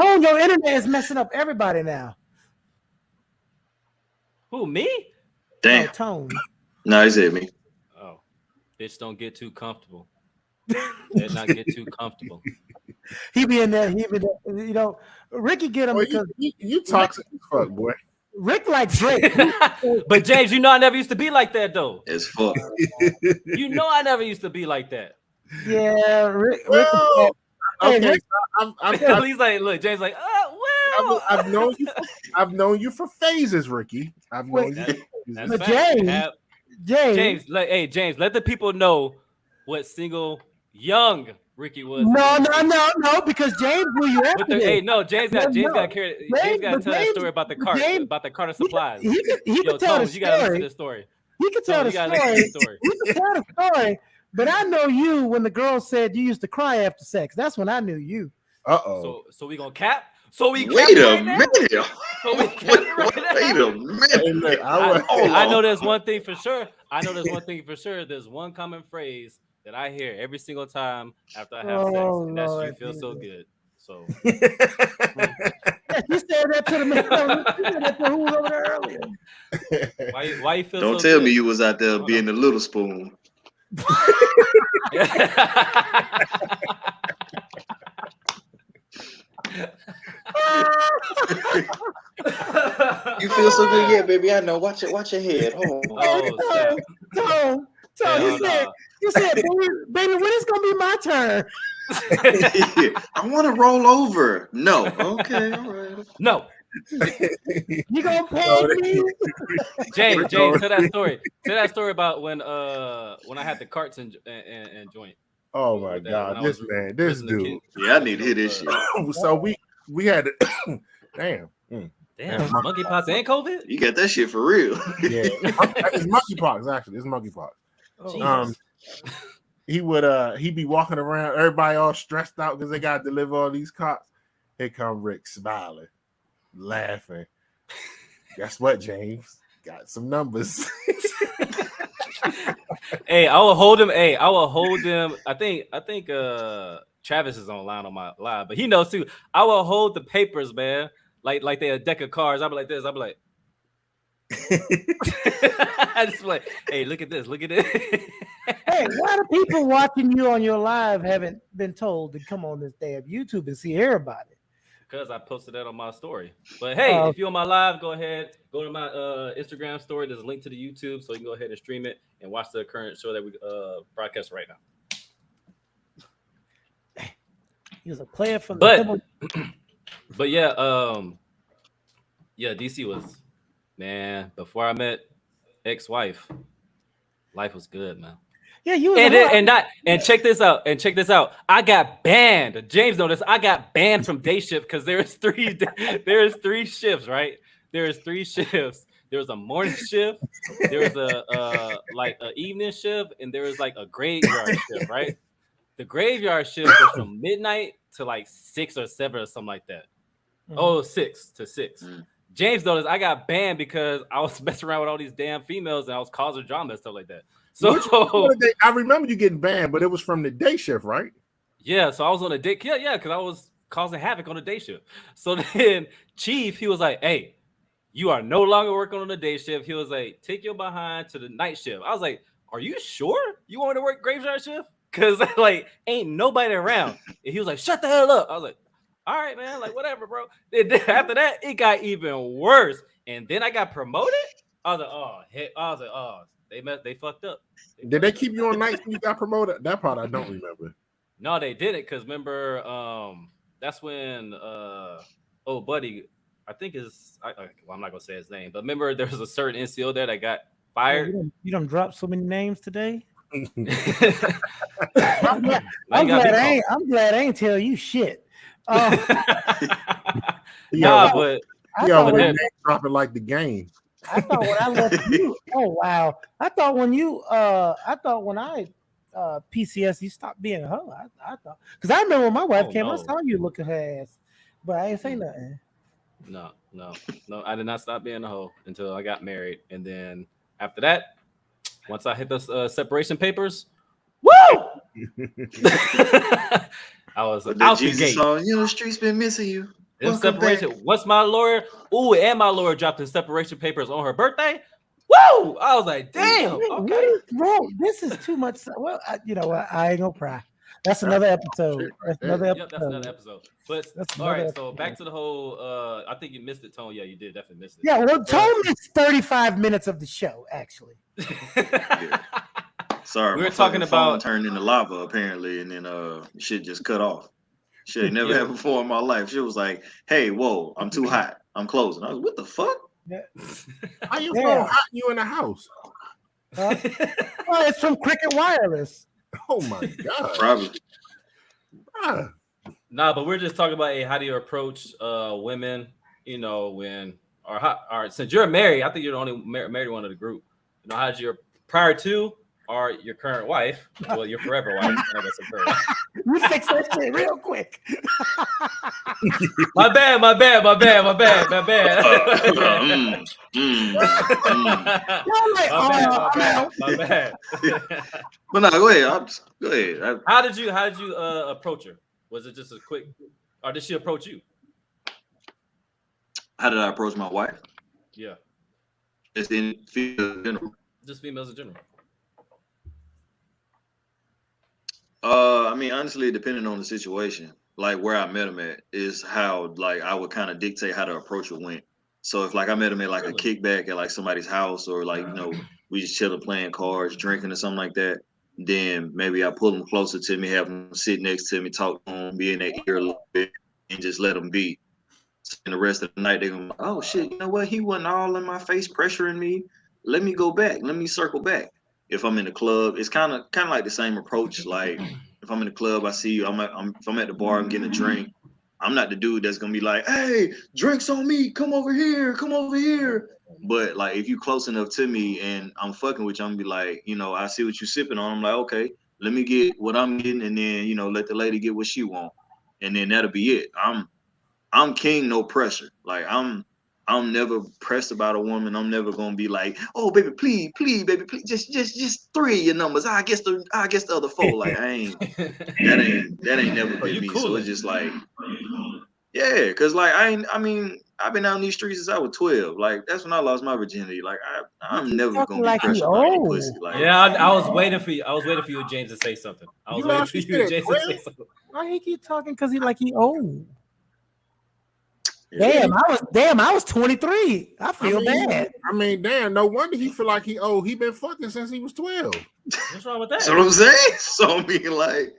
Oh, your internet is messing up everybody now. Who, me? Damn. Tone. No, he said me. Oh, bitch, don't get too comfortable. Did not get too comfortable. He be in there. You know, Ricky get him because you toxic as fuck, boy. Rick like Drake. But James, you know I never used to be like that though. As fuck. You know I never used to be like that. Yeah, Rick. Well, Hey, okay, Rick- He's like, look, James like, well, I've known you. I've known you for phases, Ricky. I've known you. That's- For phases. that's But fact. James, James, let the people know what single young Ricky was. no, because James knew you after this. Hey, no, James got No. carried. James got to tell that story about the cart, James- about the Carter supplies. He could tell Tone, the you gotta listen to story. this story. He could tell Tone, the you gotta listen to story. this story. He could tell the story. But I know you when the girl said you used to cry after sex. That's when I knew you. So we gonna cap. So we Wait a right now? minute. So we cap it right now? Wait a minute. Hey, look, I know there's one thing for sure. There's one common phrase that I hear every single time after I have sex, and that's Lord "you feel so Jesus. good." So You said that to the man. You said that to who was over there earlier. why you feel Don't so tell good? me you was out there Hold being the little spoon. You feel so good, yeah, baby. I know. Watch your head. Hold on. Oh, snap. Tom, you said, baby, when is gonna be my turn? I want to roll over. No. Okay. All right. No, You gonna pay me? James, tell that story. Tell that story about when I had the carts and joint. Oh my When God, I this was man, this listening to dude. Yeah, I need to hear this shit. So we had damn. Damn, monkeypox and COVID. You got that shit for real. Yeah, it's monkeypox actually. It's monkeypox. Jesus. He'd be walking around, everybody all stressed out because they got to deliver all these cots. Here come Rick smiling, laughing. Guess what, James? Got some numbers. Hey, I will hold him. I think Travis is online on my live, but he knows too. I will hold the papers, man. Like they're a deck of cards. I'll be like this. I'll be like, I just be like, hey, look at this. Look at it. Hey, why the people watching you on your live haven't been told to come on this damn YouTube and see everybody? Because I posted that on my story. But hey, if you're on my live, go ahead, go to my Instagram story. There's a link to the YouTube, so you can go ahead and stream it and watch the current show that we broadcast right now. He was a player from But yeah, DC was, man, before I met ex-wife, life was good, man. Yeah, you and check this out. I got banned. James noticed I got banned from day shift because there's three shifts, right? There's 3 shifts. There was a morning shift, there was a like an evening shift, and there was like a graveyard shift, right? The graveyard shift was from midnight to like 6 or 7 or something like that. Mm-hmm. 6 to 6. Mm-hmm. James noticed I got banned because I was messing around with all these damn females and I was causing drama and stuff like that. So I remember you getting banned, but it was from the day shift, right? Yeah, so I was on a day. Yeah, because I was causing havoc on the day shift. So then Chief, he was like, "Hey, you are no longer working on the day shift." He was like, "Take your behind to the night shift." I was like, "Are you sure you want to work graveyard shift? Because like ain't nobody around." And he was like, "Shut the hell up." I was like, "All right, man, like whatever, bro." And then after that, it got even worse. And then I got promoted. I was like, "Oh, they fucked up." Did they keep you on nights when you got promoted? That part I don't remember. No, they didn't, because remember, that's when buddy, I think I'm not gonna say his name, but remember there was a certain NCO there that got fired. You don't drop so many names today. I'm I'm glad I ain't tell you shit. But dropping like the game. I thought when I left you. Oh wow! I thought when I PCS you stopped being a hoe. I thought because I remember when my wife came, I saw you look at her ass, but I ain't say nothing. No, I did not stop being a hoe until I got married, and then after that, once I hit those separation papers, woo! I was out the gate. Song, the streets been missing you. Separation. What's my lawyer? Ooh, and my lawyer dropped in separation papers on her birthday. Woo! I was like, damn. Okay, bro, this is too much. Well, you know what? I ain't gonna cry. That's another episode. That's another Yep, episode. that's another episode. But That's all right, another so episode. back to the whole. I think you missed it, Tone. Yeah, you did definitely missed it. Yeah, well, Tone missed 35 minutes of the show, actually. Sorry, We were my talking fucking phone about- turned into lava apparently, and then shit just cut off. Shit ain't never Yeah. happened before in my life. She was like, "Hey, whoa, I'm too hot. I'm closing." I was, "What the fuck?" How you Yeah. phone hot you in the house? Well, it's from Cricket Wireless. Oh my god. Probably. Bruh. Nah, but we're just talking about how do you approach women, you know, when or since you're married, I think you're the only married one of the group. You know, how's your prior to or your current wife? Well, your forever wife. I guess a current wife. You fix that shit real quick. My bad. My bad. But no, go ahead. Go ahead. How did you approach her? Was it just a quick, or did she approach you? How did I approach my wife? Yeah, It's in general. just females in general. I mean, honestly, depending on the situation, like where I met him at, is how like I would kind of dictate how the approach would went. So if like I met him at like a kickback at like somebody's house, or like we just chilling playing cards, drinking or something like that, then maybe I pull him closer to me, have him sit next to me, talk to him, be in their ear a little bit, and just let them be. And the rest of the night, they're gonna be like, "Oh shit, you know what? He wasn't all in my face pressuring me. Let me go back. Let me circle back." If I'm in the club, it's kind of like the same approach. Like if I'm in the club, I see you. If I'm at the bar, I'm getting a drink. I'm not the dude that's gonna be like, "Hey, drinks on me. Come over here. Come over here." But like if you close enough to me and I'm fucking with you, I'm gonna be like, you know, I see what you sipping on. I'm like, okay, let me get what I'm getting, and then let the lady get what she want, and then that'll be it. I'm king, no pressure. Like I'm never pressed about a woman. I'm never gonna be like, "Oh baby, please, baby, please, just 3 of your numbers. I guess the other 4. Like that ain't never been me. So it's just like, yeah, cause like I've been out in these streets since I was 12. Like that's when I lost my virginity. Like I'm never gonna be pressured by any pussy. Like I was waiting for you. I was waiting for you, James, to say something. I was waiting for you, James, to say something. Why he keep talking? Cause he old. Damn, I was 23. I feel bad. I mean, damn, no wonder he feel like he old. He been fucking since he was 12. What's wrong with that? That's what I'm saying. So I mean, like,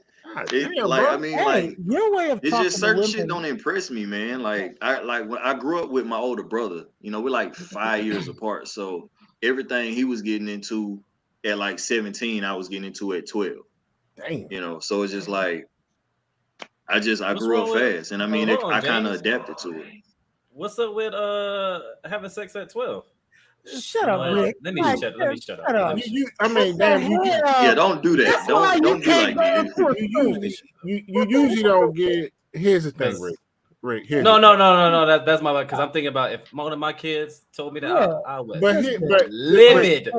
damn, like bro. I mean, Hey, like, your way of it's talking just certain to shit women, don't impress me, man. Like when I grew up with my older brother, we're like 5 years apart. So everything he was getting into at like 17, I was getting into at 12. Damn. So it's just like I grew up fast, and I mean, I kind of adapted to it. What's up with having sex at 12? Shut up, Rick. Let me shut up. up. I mean, damn, Yeah, don't do that. Don't be like me. You usually don't get. Here's the thing, Rick. No. That's my because I'm thinking about if one of my kids told me that I would. But livid.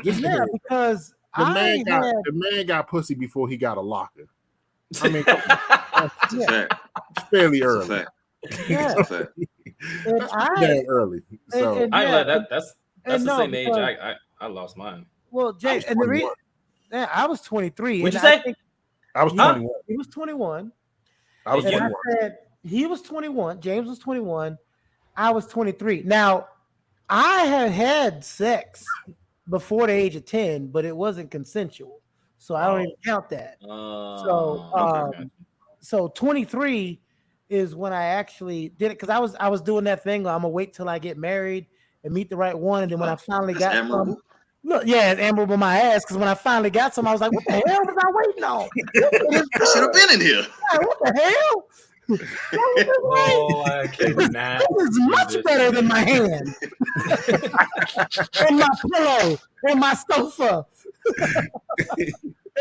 Yeah, because the man got pussy before he got a locker. I mean, it's fairly early. Yeah. It's a fact. Damn early. So that's the same age I lost mine. Well, Jay, and the reason I was 23. What'd you say? I was 21. He was 21. I was 21. I said he was 21. James was 21. I was 23. Now, I had sex before the age of 10, but it wasn't consensual, so I don't even count that. So 23 is when I actually did it, because I was doing that thing. I'm gonna wait till I get married and meet the right one, and then when I finally got some, look, yeah, it's admirable my ass. Because when I finally got some, I was like, "What the hell was I waiting on? I should have been in here. Yeah, what the hell? Oh, I cannot. This is much better than my hand and my pillow and my sofa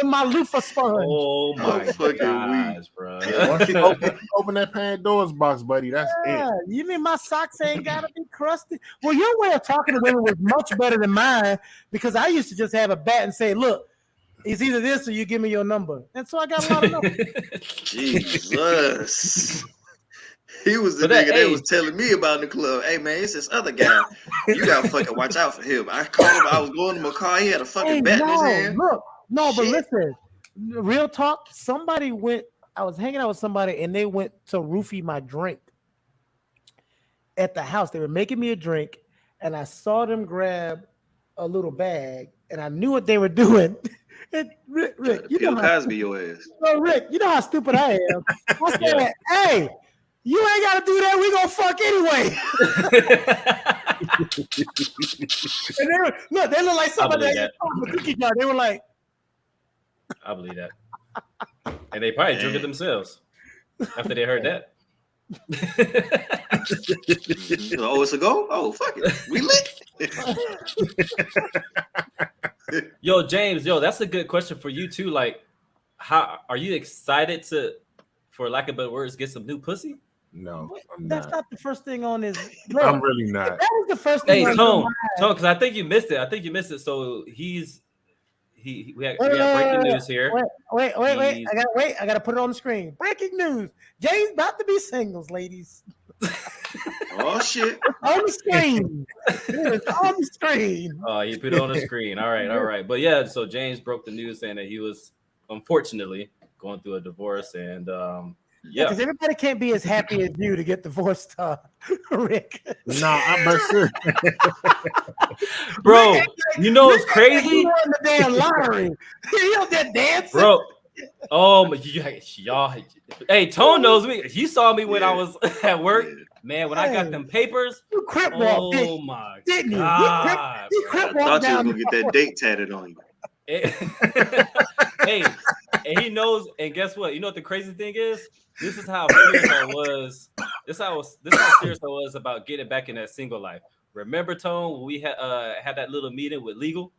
and my loofah sponge. Oh my gosh, bro! Once you open that Pandora's box, buddy, that's it. You mean my socks ain't gotta be crusty? Well, your way of talking to women was much better than mine, because I used to just have a bat and say, "Look, it's either this or you give me your number," and so I got a lot of numbers. Jesus. He was the nigga that was telling me about in the club. Hey man, it's this other guy. You gotta fucking watch out for him. I called him. I was going to my car. He had a fucking bat in his hand. Look, but listen. real talk. Somebody went. I was hanging out with somebody, and they went to roofie my drink at the house. They were making me a drink, and I saw them grab a little bag, and I knew what they were doing. And Rick, you Bill know how, Cosby your ass. no, Rick, you know how stupid I am. I said, "Hey, you ain't got to do that. We gonna fuck anyway." And they look like somebody that a cookie jar. They were like, I believe that. And they probably drink it themselves after they heard that. Oh, it's a go? Oh, fuck it. We lit. Yo, James, that's a good question for you too. Like, how are you excited to, for lack of better words, get some new pussy? No, that's not the first thing on his. Look, I'm really not. That was the first thing. Hey, Tone, because I think you missed it. So we got breaking news here. Wait. I gotta put it on the screen. Breaking news. James about to be singles, ladies. Oh shit. On the screen. It's on the screen. Oh, you put it on the screen. All right. But yeah, so James broke the news saying that he was unfortunately going through a divorce, and because everybody can't be as happy as you to get divorced, Rick. No, I'm sure. Bro, you know it's crazy. You won the damn lottery. You know that dance, bro. Oh, y'all. Hey, Tone knows me. He saw me when I was at work. Man, when I got them papers. You crip walk, oh my didn't you? God. You crip I walk thought you were down gonna get that date tatted on you. Hey, and he knows. And guess what? You know what the crazy thing is? This is how serious I was. This is how serious I was about getting back in that single life. Remember, Tone, when we had that little meeting with legal?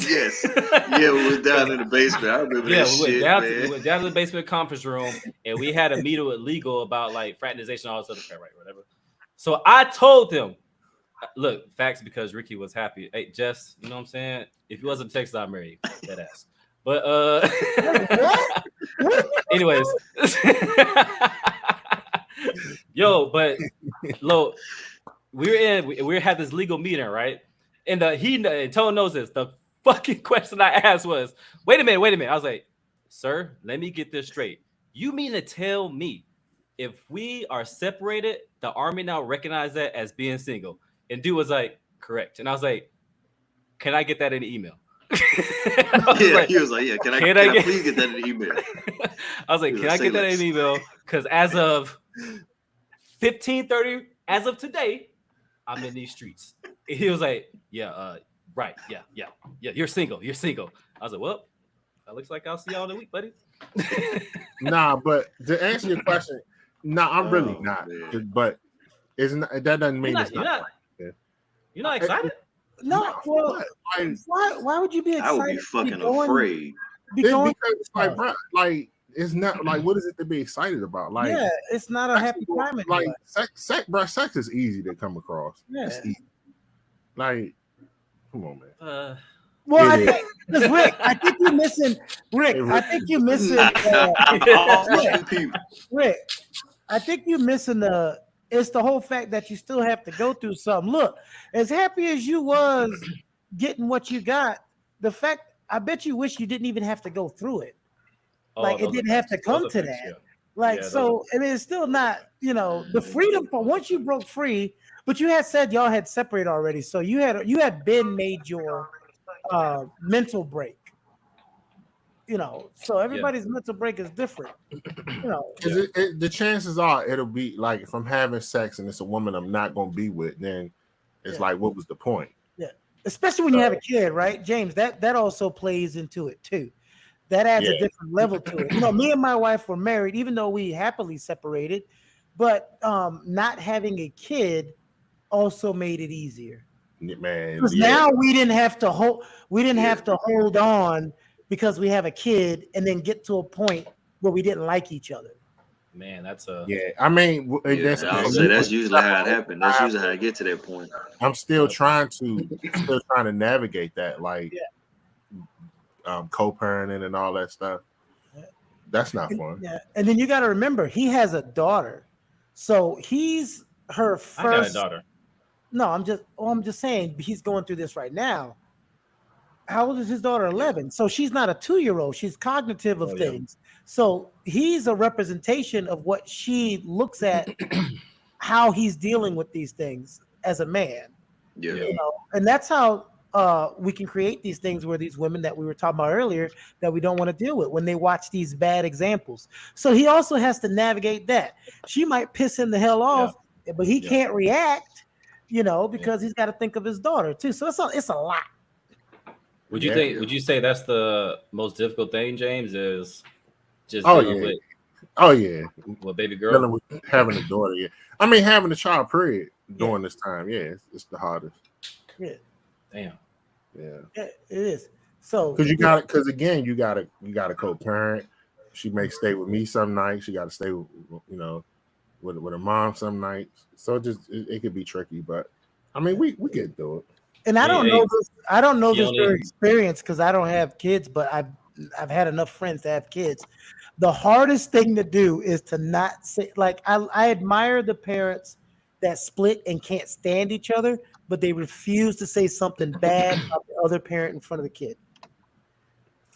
Yes. Yeah, we were down in the basement. I remember that shit, we went down to the basement conference room, and we had a meeting with legal about like fraternization, all this other crap, right? Whatever. So I told them, look, facts, because Ricky was happy. Hey, Jess, you know what I'm saying? If he wasn't Texas, I'd marry you. That ass. But anyways. Yo, but look, we had this legal meeting, right? And Tone knows this. The fucking question I asked was, wait a minute. I was like, sir, let me get this straight. You mean to tell me if we are separated, the Army now recognize that as being single? And dude was like, correct. And I was like, can I get that in an email? He was like, yeah, can I please get that in an email? I was like, can I get that in an email? Because as of 15:30, as of today, I'm in these streets. And he was like, yeah, right, yeah, you're single. I was like, well, that looks like I'll see y'all in a week, buddy. Nah, but to answer your question, I'm really not. Man. But that doesn't mean it's not. You're not excited? No, well, why would you be excited? I would be fucking afraid. Because it's like, bro, like it's not like what is it to be excited about? Like, yeah, it's not a happy time. Like, sex is easy to come across. Yeah. It's easy. Like, come on, man. Well, Rick, I think you're missing. Rick, I think you're missing. Rick, I think you're missing it's the whole fact that you still have to go through something. Look, as happy as you was getting what you got, the fact, I bet you wish you didn't even have to go through it. Like it didn't have to come to that. Yeah. Like, so it is still not, the freedom for once you broke free, but you had said y'all had separated already. So you had been made your mental break. So everybody's mental break is different. The chances are it'll be like if I'm having sex and it's a woman I'm not going to be with, then it's like, what was the point? Yeah, especially when you have a kid, right, James? That also plays into it too. That adds a different level to it. Me and my wife were married, even though we happily separated, but not having a kid also made it easier. Man, because now we didn't have to hold on. Because we have a kid and then get to a point where we didn't like each other. Man, that's I mean, that's usually how it happened. That's usually how I get to that point. I'm still trying to navigate that, like co-parenting and all that stuff. That's not fun. Yeah, and then you got to remember he has a daughter, so he's her first. I got a daughter. No, I'm just saying he's going through this right now. how old is his daughter? 11. So she's not a 2-year-old. She's cognitive of things. So he's a representation of what she looks at, how he's dealing with these things as a man. Yeah. You know, and that's how we can create these things where these women that we were talking about earlier that we don't want to deal with when they watch these bad examples. So he also has to navigate that. She might piss him the hell off, but he can't react, you know, because he's got to think of his daughter too. So it's a lot. Would you think? Would you say that's the most difficult thing, James? Is just with baby girl, dealing with having a daughter. Yeah, I mean having a child period during this time. Yeah, it's the hardest. Yeah. Damn. Yeah, it is. So because you gotta co-parent. She may stay with me some nights. She got to stay with with her mom some nights. So it could be tricky, but I mean we get through it. And I don't know this. I don't know this for experience because I don't have kids, but I've had enough friends to have kids. The hardest thing to do is to not say, like, I admire the parents that split and can't stand each other, but they refuse to say something bad about the other parent in front of the kid.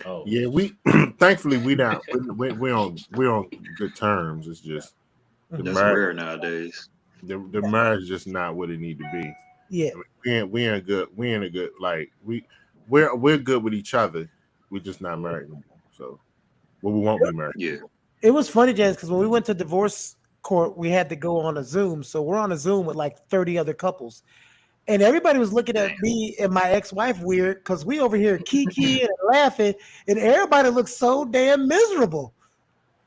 Oh yeah, we thankfully we're on good terms. It's just that's rare nowadays. The marriage is just not what it need to be. Yeah, I mean, we're in a good like we're good with each other. We're just not married anymore. So we won't be married. Yeah. It was funny, James, because when we went to divorce court, we had to go on a Zoom. So we're on a Zoom with like 30 other couples. And everybody was looking at me and my ex-wife weird because we over here kiki and laughing, and everybody looks so damn miserable.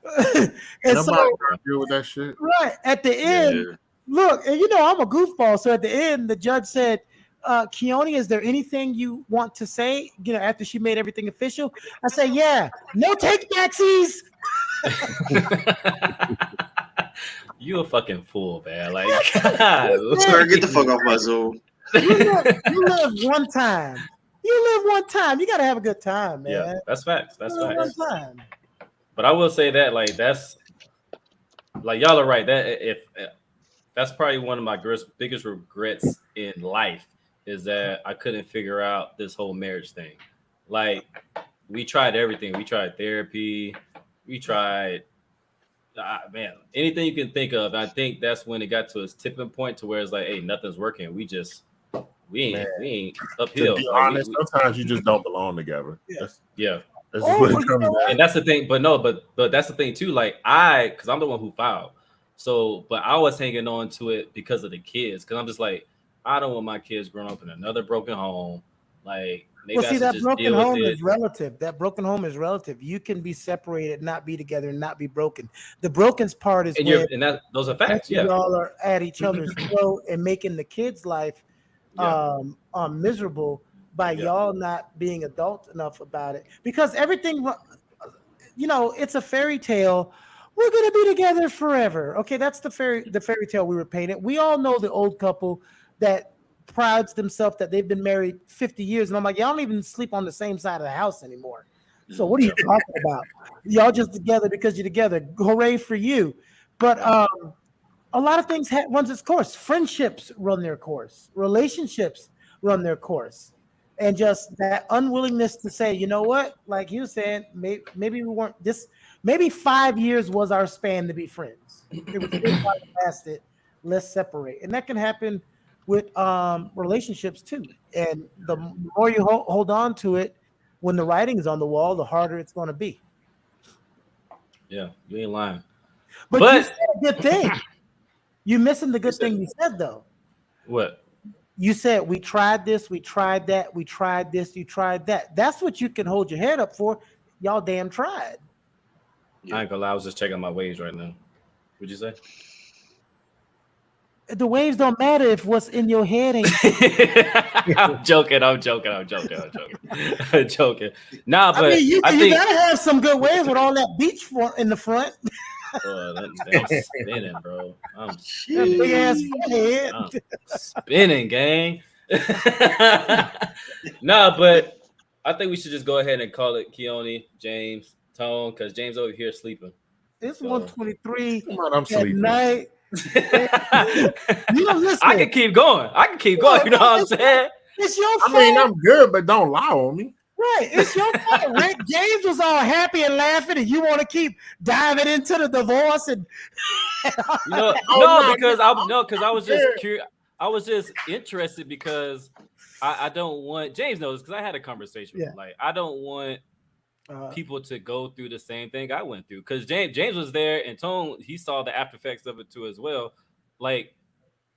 And so deal with that shit. Right. At the end, look, and you know I'm a goofball. So at the end, the judge said, Keone, is there anything you want to say? You know, after she made everything official? I said, yeah, no take backsies. You a fucking fool, man. Like, God. Get the fuck off my Zoom. You live one time. You gotta have a good time, man. Yeah, that's facts. That's facts. One time. But I will say that, like, that's like y'all are right. That if that's probably one of my biggest regrets in life is that I couldn't figure out this whole marriage thing. Like, we tried everything. We tried therapy. We tried, man, anything you can think of. I think that's when it got to its tipping point to where it's like, hey, nothing's working. We ain't uphill. To be honest, sometimes you just don't belong together. Yeah. That's what it comes down. And that's the thing. But that's the thing too. Like because I'm the one who filed. So, but I was hanging on to it because of the kids. Because I'm just like, I don't want my kids growing up in another broken home. Like, maybe see, that broken home is relative. That broken home is relative. You can be separated, not be together, and not be broken. The broken part is those are facts. Yeah, y'all are at each other's throat and making the kids' life miserable by y'all not being adult enough about it. Because everything, you know, it's a fairy tale. We're gonna be together forever. Okay, that's the fairy tale we were painted. We all know the old couple that prides themselves that they've been married 50 years, and I'm like, y'all don't even sleep on the same side of the house anymore. So what are you talking about? Y'all just together because you're together. Hooray for you! But a lot of things runs its course. Friendships run their course. Relationships run their course. And just that unwillingness to say, you know what, like you said, maybe we weren't this. Maybe 5 years was our span to be friends. It was past it. Let's separate, and that can happen with relationships too. And the more you hold on to it, when the writing is on the wall, the harder it's going to be. Yeah, you ain't lying. But you said a good thing. You're missing the good thing you said though. What? You said we tried this, we tried that, we tried this, you tried that. That's what you can hold your head up for. Y'all damn tried. I ain't gonna lie, I was just checking my waves right now. What'd you say? The waves don't matter if what's in your head ain't. I'm joking. Nah, but I mean, you gotta have some good waves with all that beach in the front. I'm spinning, bro. I'm big ass head. I'm spinning, gang. Nah, but I think we should just go ahead and call it Keone, James, Tone, because James over here sleeping. It's 1:23 I'm sleeping. Night. You know, listen. I can keep going. You know what I'm saying? It's your fault. I mean, I'm good, but don't lie on me. Right, it's your fault. Rick James was all happy and laughing, and you want to keep diving into the divorce and because I was just curious. I was just interested because I don't want James knows because I had a conversation with him. Like I don't want people to go through the same thing I went through because James was there and Tone he saw the after effects of it too as well. Like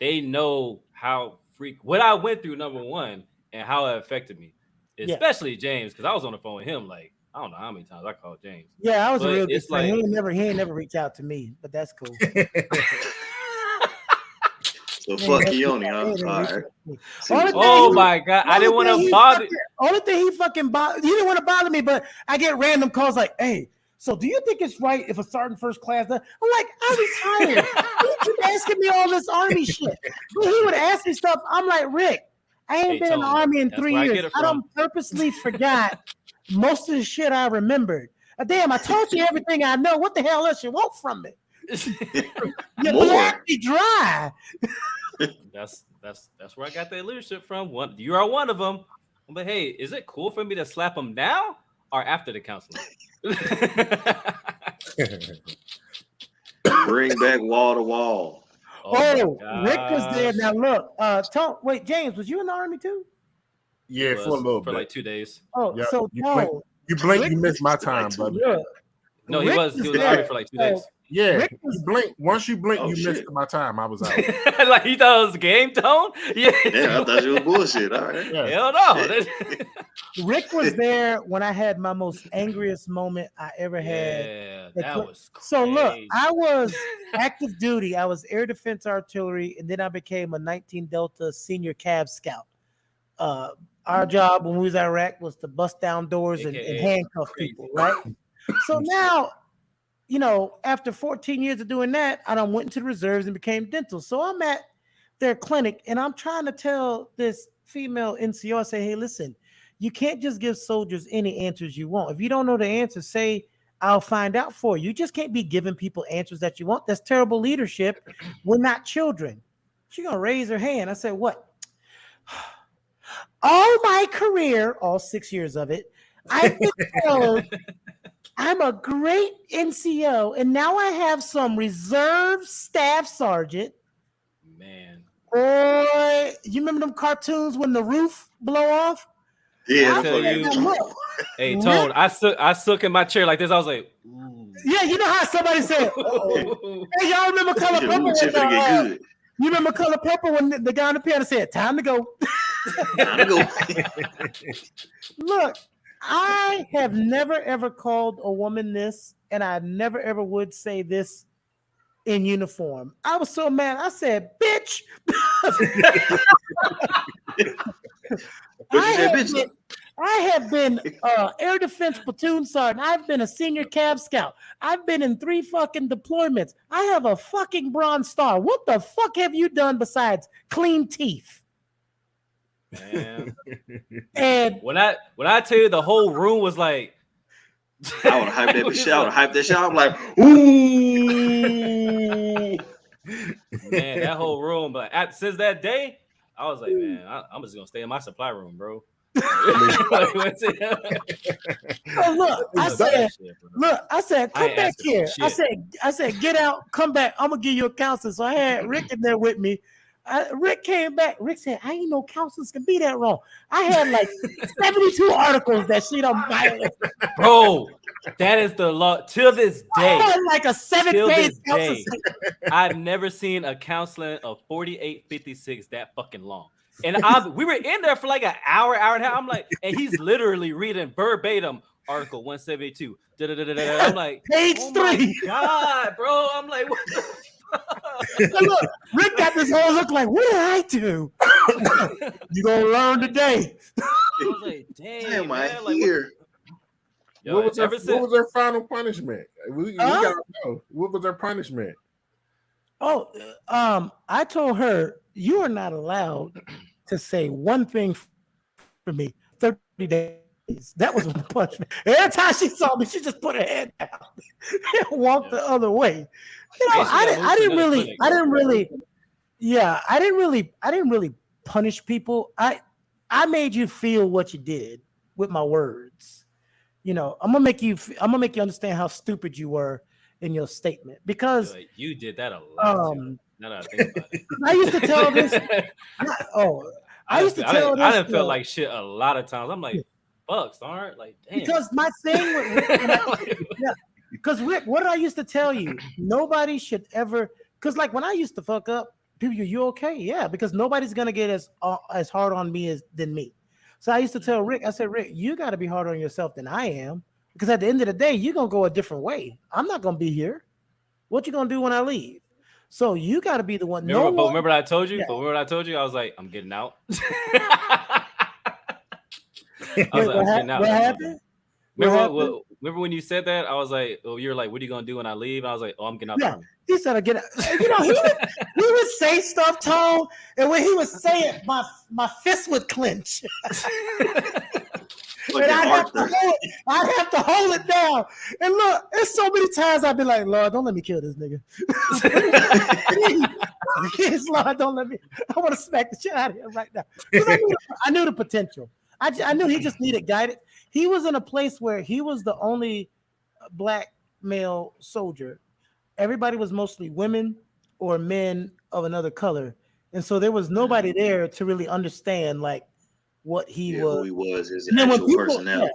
they know how what I went through, number one, and how it affected me. Especially James, because I was on the phone with him. Like I don't know how many times I called James. Yeah, I was a real good friend. He ain't never reached out to me, but that's cool. So fuck Keone, huh? All right. Oh my god, I didn't want to bother. Only thing he fucking bothered. He didn't want to bother me, but I get random calls like, "Hey, so do you think it's right if a sergeant first class does?" I'm like, I'm retired. You keep asking me all this army shit. But he would ask me stuff. I'm like, Rick. I ain't been in the army in 3 years. I don't purposely forgot most of the shit I remembered. Damn, I told you everything I know. What the hell else you want from me? You're blackly dry. That's where I got that leadership from. You are one of them. But hey, is it cool for me to slap him now or after the counseling? Bring back wall to wall. Oh, Rick was there. Now look, wait, James, was you in the army too? Yeah, for a little bit. For like 2 days. Oh, yeah, so you blink, you missed my time, brother. Yeah. No, he was in the army for like 2 days. Yeah, you blink. Once you blink, you missed my time. I was out. Like you thought it was game tone? Yeah, I thought you was bullshit. All right. Yeah. Hell no. Rick was there when I had my most angriest moment I ever had. Yeah, that was crazy. So look, I was active duty. I was air defense artillery, and then I became a 19 Delta senior Cav scout. Our job when we was in Iraq was to bust down doors and handcuff people, right? So now, you know, after 14 years of doing that, I done went into the reserves and became dental. So I'm at their clinic and I'm trying to tell this female NCO, I say, hey, listen, you can't just give soldiers any answers you want. If you don't know the answer, say, I'll find out for you. You just can't be giving people answers that you want. That's terrible leadership. We're not children. She's going to raise her hand. I said, what? All my career, all 6 years of it, I've been told I'm a great NCO, and now I have some reserve staff sergeant. Man. Boy, you remember them cartoons when the roof blow off? Yeah. Hey, Tone, I shook in my chair like this. I was like, ooh. Yeah, you know how somebody said, hey, y'all remember Color Purple? You remember Color Purple when the guy on the piano said, time to go. Time to go. Look, I have never, ever called a woman this, and I never, ever would say this in uniform. I was so mad. I said, bitch. I have been air defense platoon sergeant. I've been a senior Cav scout. I've been in 3 fucking deployments. I have a fucking Bronze Star. What the fuck have you done besides clean teeth? Man. And when I tell you the whole room was like, I would hype that shit. I would hype that shit. I'm like, ooh. Man, that whole room. But since that day, I was like, man, I'm just gonna stay in my supply room, bro. I said, come back here. I said, get out, come back. I'm gonna give you a counselor. So I had Rick in there with me. Rick came back. Rick said, I ain't know counselors can be that wrong. I had like 72 articles that she don't violate. Bro, that is the law till this day. I like a 7-page counselor. I've never seen a counseling of 4856 that fucking long. And we were in there for like an hour and a half. I'm like, and he's literally reading verbatim Article 172. I'm like, page 3. God, bro. I'm like, what the fuck? Look, Rick got this whole look like, what did I do? You gonna learn today. I was like, damn, man, like, here. What was their final punishment? We gotta know. What was their punishment? Oh, I told her you are not allowed to say one thing for me 30 days. That was the punishment. Every time she saw me, she just put her head down and walked the other way. You know, I didn't really punish people. I I made you feel what you did with my words. You know, I'm gonna make you understand how stupid you were in your statement because you did that a lot too. Now that I think about it, I used to tell this. I used to tell this. I done felt like shit a lot of times. I'm like, fuck, aren't like, damn. Because my thing with because Rick, what did I used to tell you? Nobody should ever, because like when I used to fuck up, people, you okay? Yeah, because nobody's gonna get as hard on me than me. So I used to tell Rick, I said, Rick, you got to be harder on yourself than I am, because at the end of the day, you're gonna go a different way. I'm not gonna be here. What you gonna do when I leave? So you got to be the one. Remember what I told you? Yeah. But remember what I told you? I was like, I'm getting out. What happened? Remember when you said that? I was like, "Oh, you're like, what are you gonna do when I leave?" I was like, "Oh, I'm getting out." Yeah, he said, "I get out." You know, he would say stuff, Tone, and when he would say it, my fist would clench. And I'd have to hold it down. And look, there's so many times I'd be like, Lord, don't let me kill this nigga. Please, Lord, don't let me. I want to smack the shit out of him right now. I knew the potential. I knew he just needed guidance. He was in a place where he was the only black male soldier. Everybody was mostly women or men of another color. And so there was nobody there to really understand like what he was. Who he was, his actual personality. Yeah.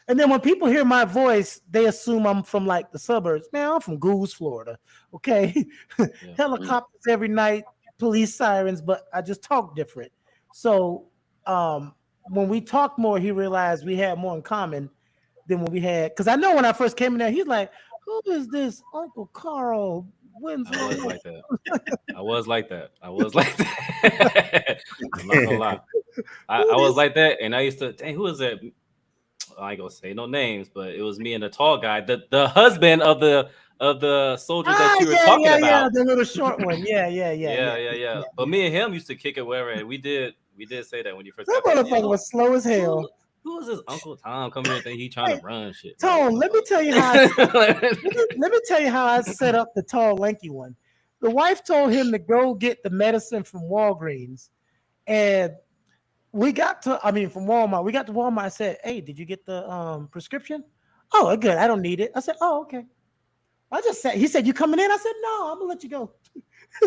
And then when people hear my voice, they assume I'm from like the suburbs. Man, I'm from Goose, Florida. Okay. Yeah. Helicopters every night, police sirens, but I just talk different. So when we talked more, he realized we had more in common than when we had. Because I know when I first came in there, he's like, who is this Uncle Carl Winslow? I was like that. I'm not gonna lie. I was like that, and I used to. Dang, who is that? I ain't gonna say no names, but it was me and the tall guy, the husband of the soldier that you were talking about. Yeah, the little short one. Yeah. But me and him used to kick it wherever, and we did say that when you first. That motherfucker was slow as hell. Who was this Uncle Tom coming here and think he trying to run shit? Tom, let me tell you how. let me tell you how I set up the tall, lanky one. The wife told him to go get the medicine from Walgreens, and from Walmart. We got to Walmart. I said, "Hey, did you get the prescription?" "Oh, good. I don't need it." I said, "Oh, okay." I just said. He said, "You coming in?" I said, "No, I'm gonna let you go."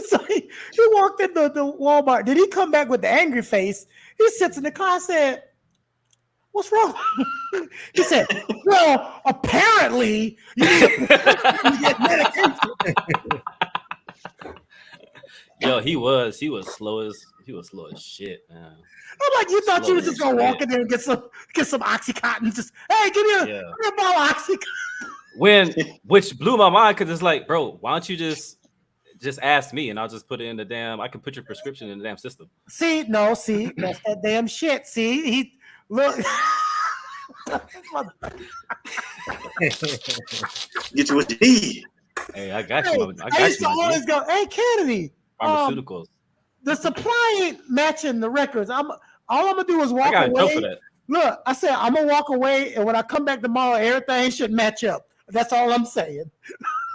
So he walked in the Walmart. Did he come back with the angry face? He sits in the car. I said, "What's wrong?" He said, "Well, apparently you get medication." Yo, he was slow as shit, man. I'm like, you thought you was just gonna walk in there and get some Oxycontin? Just, hey, give me a bottle of Oxycontin. Which blew my mind, because it's like, bro, why don't you just ask me and I'll just put it in the damn. I can put your prescription in the damn system. See, that's that damn shit. See, he look. Get you what you need. Hey, I got you. I used to always go, "Hey, Kennedy, pharmaceuticals. The supply ain't matching the records. All I'm gonna do is walk away." Look, I said I'm gonna walk away, and when I come back tomorrow, everything should match up. That's all I'm saying.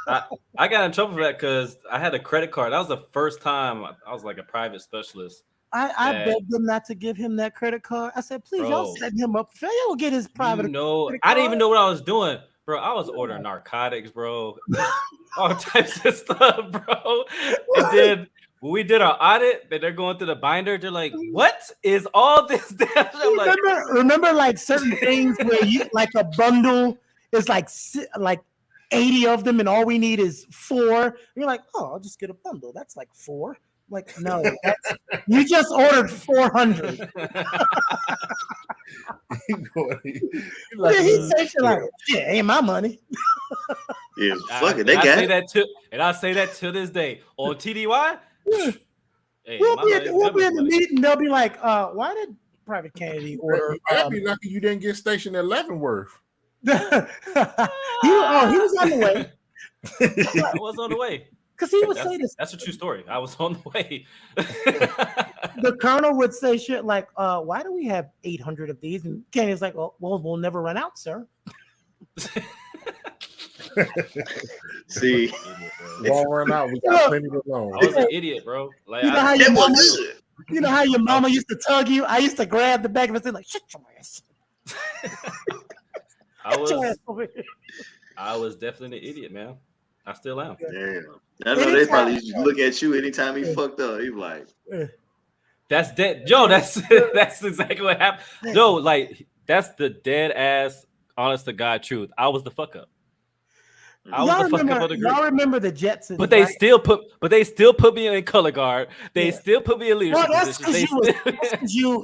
I got in trouble for that because I had a credit card. That was the first time I was like a private specialist. I begged them not to give him that credit card. I said, "Please, y'all set him up. Y'all get his private." I didn't even know what I was doing, bro. I was ordering narcotics, bro, all types of stuff, bro. And then when we did our audit, they're going through the binder. They're like, "What is all this?" Remember, like certain things where you like a bundle is like 80 of them, and all we need is 4. You're like, "Oh, I'll just get a bundle. That's like 4." Like, no, you just ordered 400. He said, "Like, yeah, ain't my money." Yeah, fuck it, they got it. I say that to this day on TDY. Hey, we'll be in the meeting. They'll be like, "Why did Private Kennedy order?" I'd be lucky you didn't get stationed at Leavenworth. He was on the way. I was on the way. Because he would say this. That's a true story. I was on the way. The colonel would say shit like, "Why do we have 800 of these?" And Kenny's like, "Well, we'll never run out, sir." See, won't run out. We got plenty to go. I was an idiot, bro. Like, You know how your mama used to tug you? I used to grab the back of his head like, shut your ass. I was definitely an idiot, man. I still am. Yeah. I know they probably used to look at you anytime he fucked up. He was like, that's dead. Yo, that's exactly what happened. Yo, like that's the dead ass, honest to God truth. I was the fuck up. I was the fuck up of the group. Y'all remember the Jetsons? But they still put me in color guard. They still put me in leadership positions.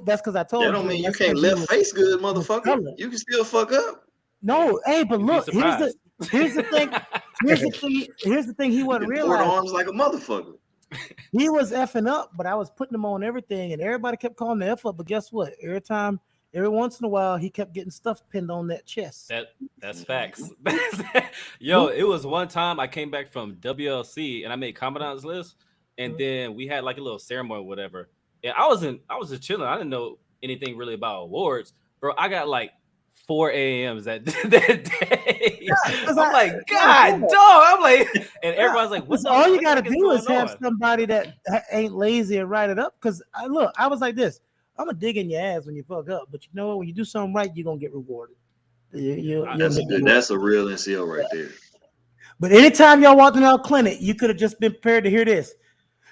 That's because I told you. That don't mean you can't left face good, motherfucker. You can still fuck up. No, hey, but look, here's the thing. Here's the thing. He wasn't realizing. Arms like a motherfucker. He was effing up, but I was putting him on everything, and everybody kept calling the F up. But guess what? Every once in a while, he kept getting stuff pinned on that chest. That's facts. Yo, it was one time I came back from WLC and I made Commandant's list, and then we had like a little ceremony or whatever. And I was just chilling. I didn't know anything really about awards, bro. I got like 4 a.m.s that day. Yeah, I'm like, God, dog. I'm like, and everybody's like, what's all you got to do is have somebody that ain't lazy and write it up. Because I was like this. I'm gonna dig in your ass when you fuck up, but you know what? When you do something right, you're gonna get rewarded. That's a real NCO right there. But anytime y'all walked in our clinic, you could have just been prepared to hear this.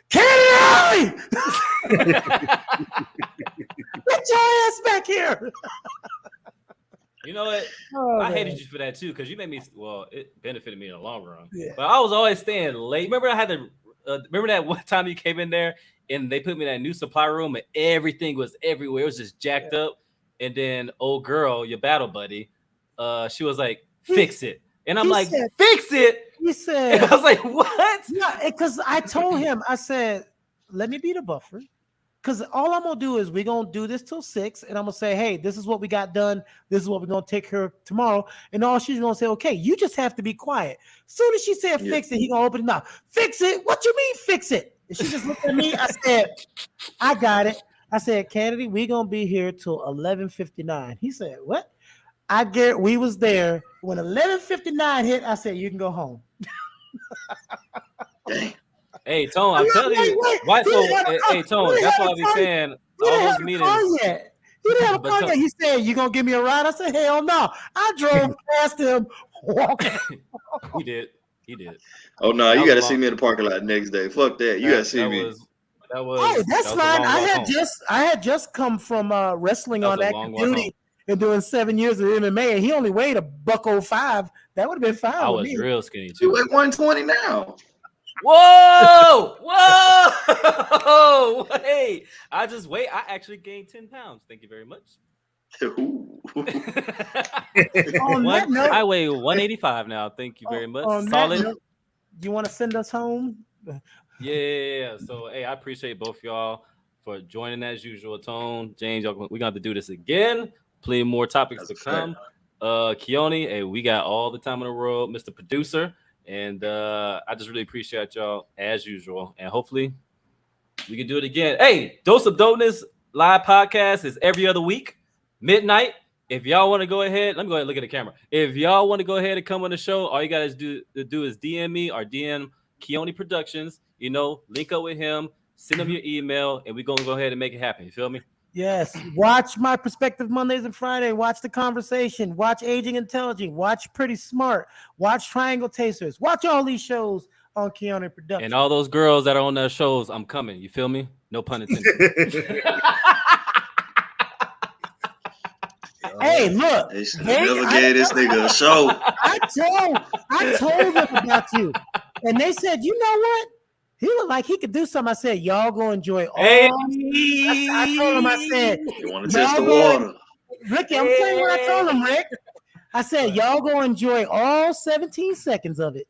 Kennedy! Get your ass back here! You know what? I hated you for that too, because you made me. Well, it benefited me in the long run. Yeah. But I was always staying late. Remember, I had to. Remember that one time you came in there and they put me in that new supply room and everything was everywhere. It was just jacked up. And then old girl, your battle buddy, she was like, "Fix it." And I'm like, "Fix it." He said, and I was like, "What?" Yeah, because I told him, I said, "Let me be the buffer." Because all I'm gonna do is we're gonna do this till 6, and I'm gonna say, hey, this is what we got done. This is what we're gonna take care of tomorrow. And all she's gonna say, okay, you just have to be quiet. As soon as she said fix it, he gonna open his mouth. Fix it? What you mean fix it? And she just looked at me. I said, I got it. I said, Kennedy, we gonna be here till 11:59. He said, what? We was there when 11:59 hit. I said, you can go home. Hey, Tone, I'm telling you. Why so? Hey, Tone, that's why I be saying all those meetings. He didn't have a car yet. He said, you going to give me a ride? I said, hell no. I drove past him walking. He did. Oh, no, you got to see me in the parking lot next day. Fuck that. You got to see me. That's fine. I had just come from wrestling on active duty and doing 7 years of MMA, and he only weighed $105. That would have been fine. I was real skinny, too. You weigh 120 now. Whoa! Hey, I actually gained 10 pounds. Thank you very much. I weigh 185 now. Thank you very much. Solid. You want to send us home? Yeah. So, hey, I appreciate both y'all for joining as usual. Tone, James, we're gonna have to do this again. Plenty more topics to come. Keone, hey, we got all the time in the world, Mr. Producer. And I just really appreciate y'all as usual. And hopefully we can do it again. Hey, Dose of Dopeness live podcast is every other week, midnight. If y'all want to go ahead, let me go ahead and look at the camera. If y'all want to go ahead and come on the show, all you guys do is DM me or DM Keone Productions. Link up with him, send him your email, and we're going to go ahead and make it happen. You feel me? Yes. Watch My Perspective Mondays and Friday. Watch The Conversation. Watch Aging Intelligent. Watch Pretty Smart. Watch Triangle Tasters. Watch all these shows on Keone Productions. And all those girls that are on those shows, I'm coming. You feel me? No pun intended. Hey, look. They should never gave this nigga a show. I told them about you. And they said, you know what? He looked like he could do something. I said, y'all go enjoy all. I told him, I said, you want to test the water. Ricky, I'm telling you what I told him, Rick. I said, y'all go enjoy all 17 seconds of it.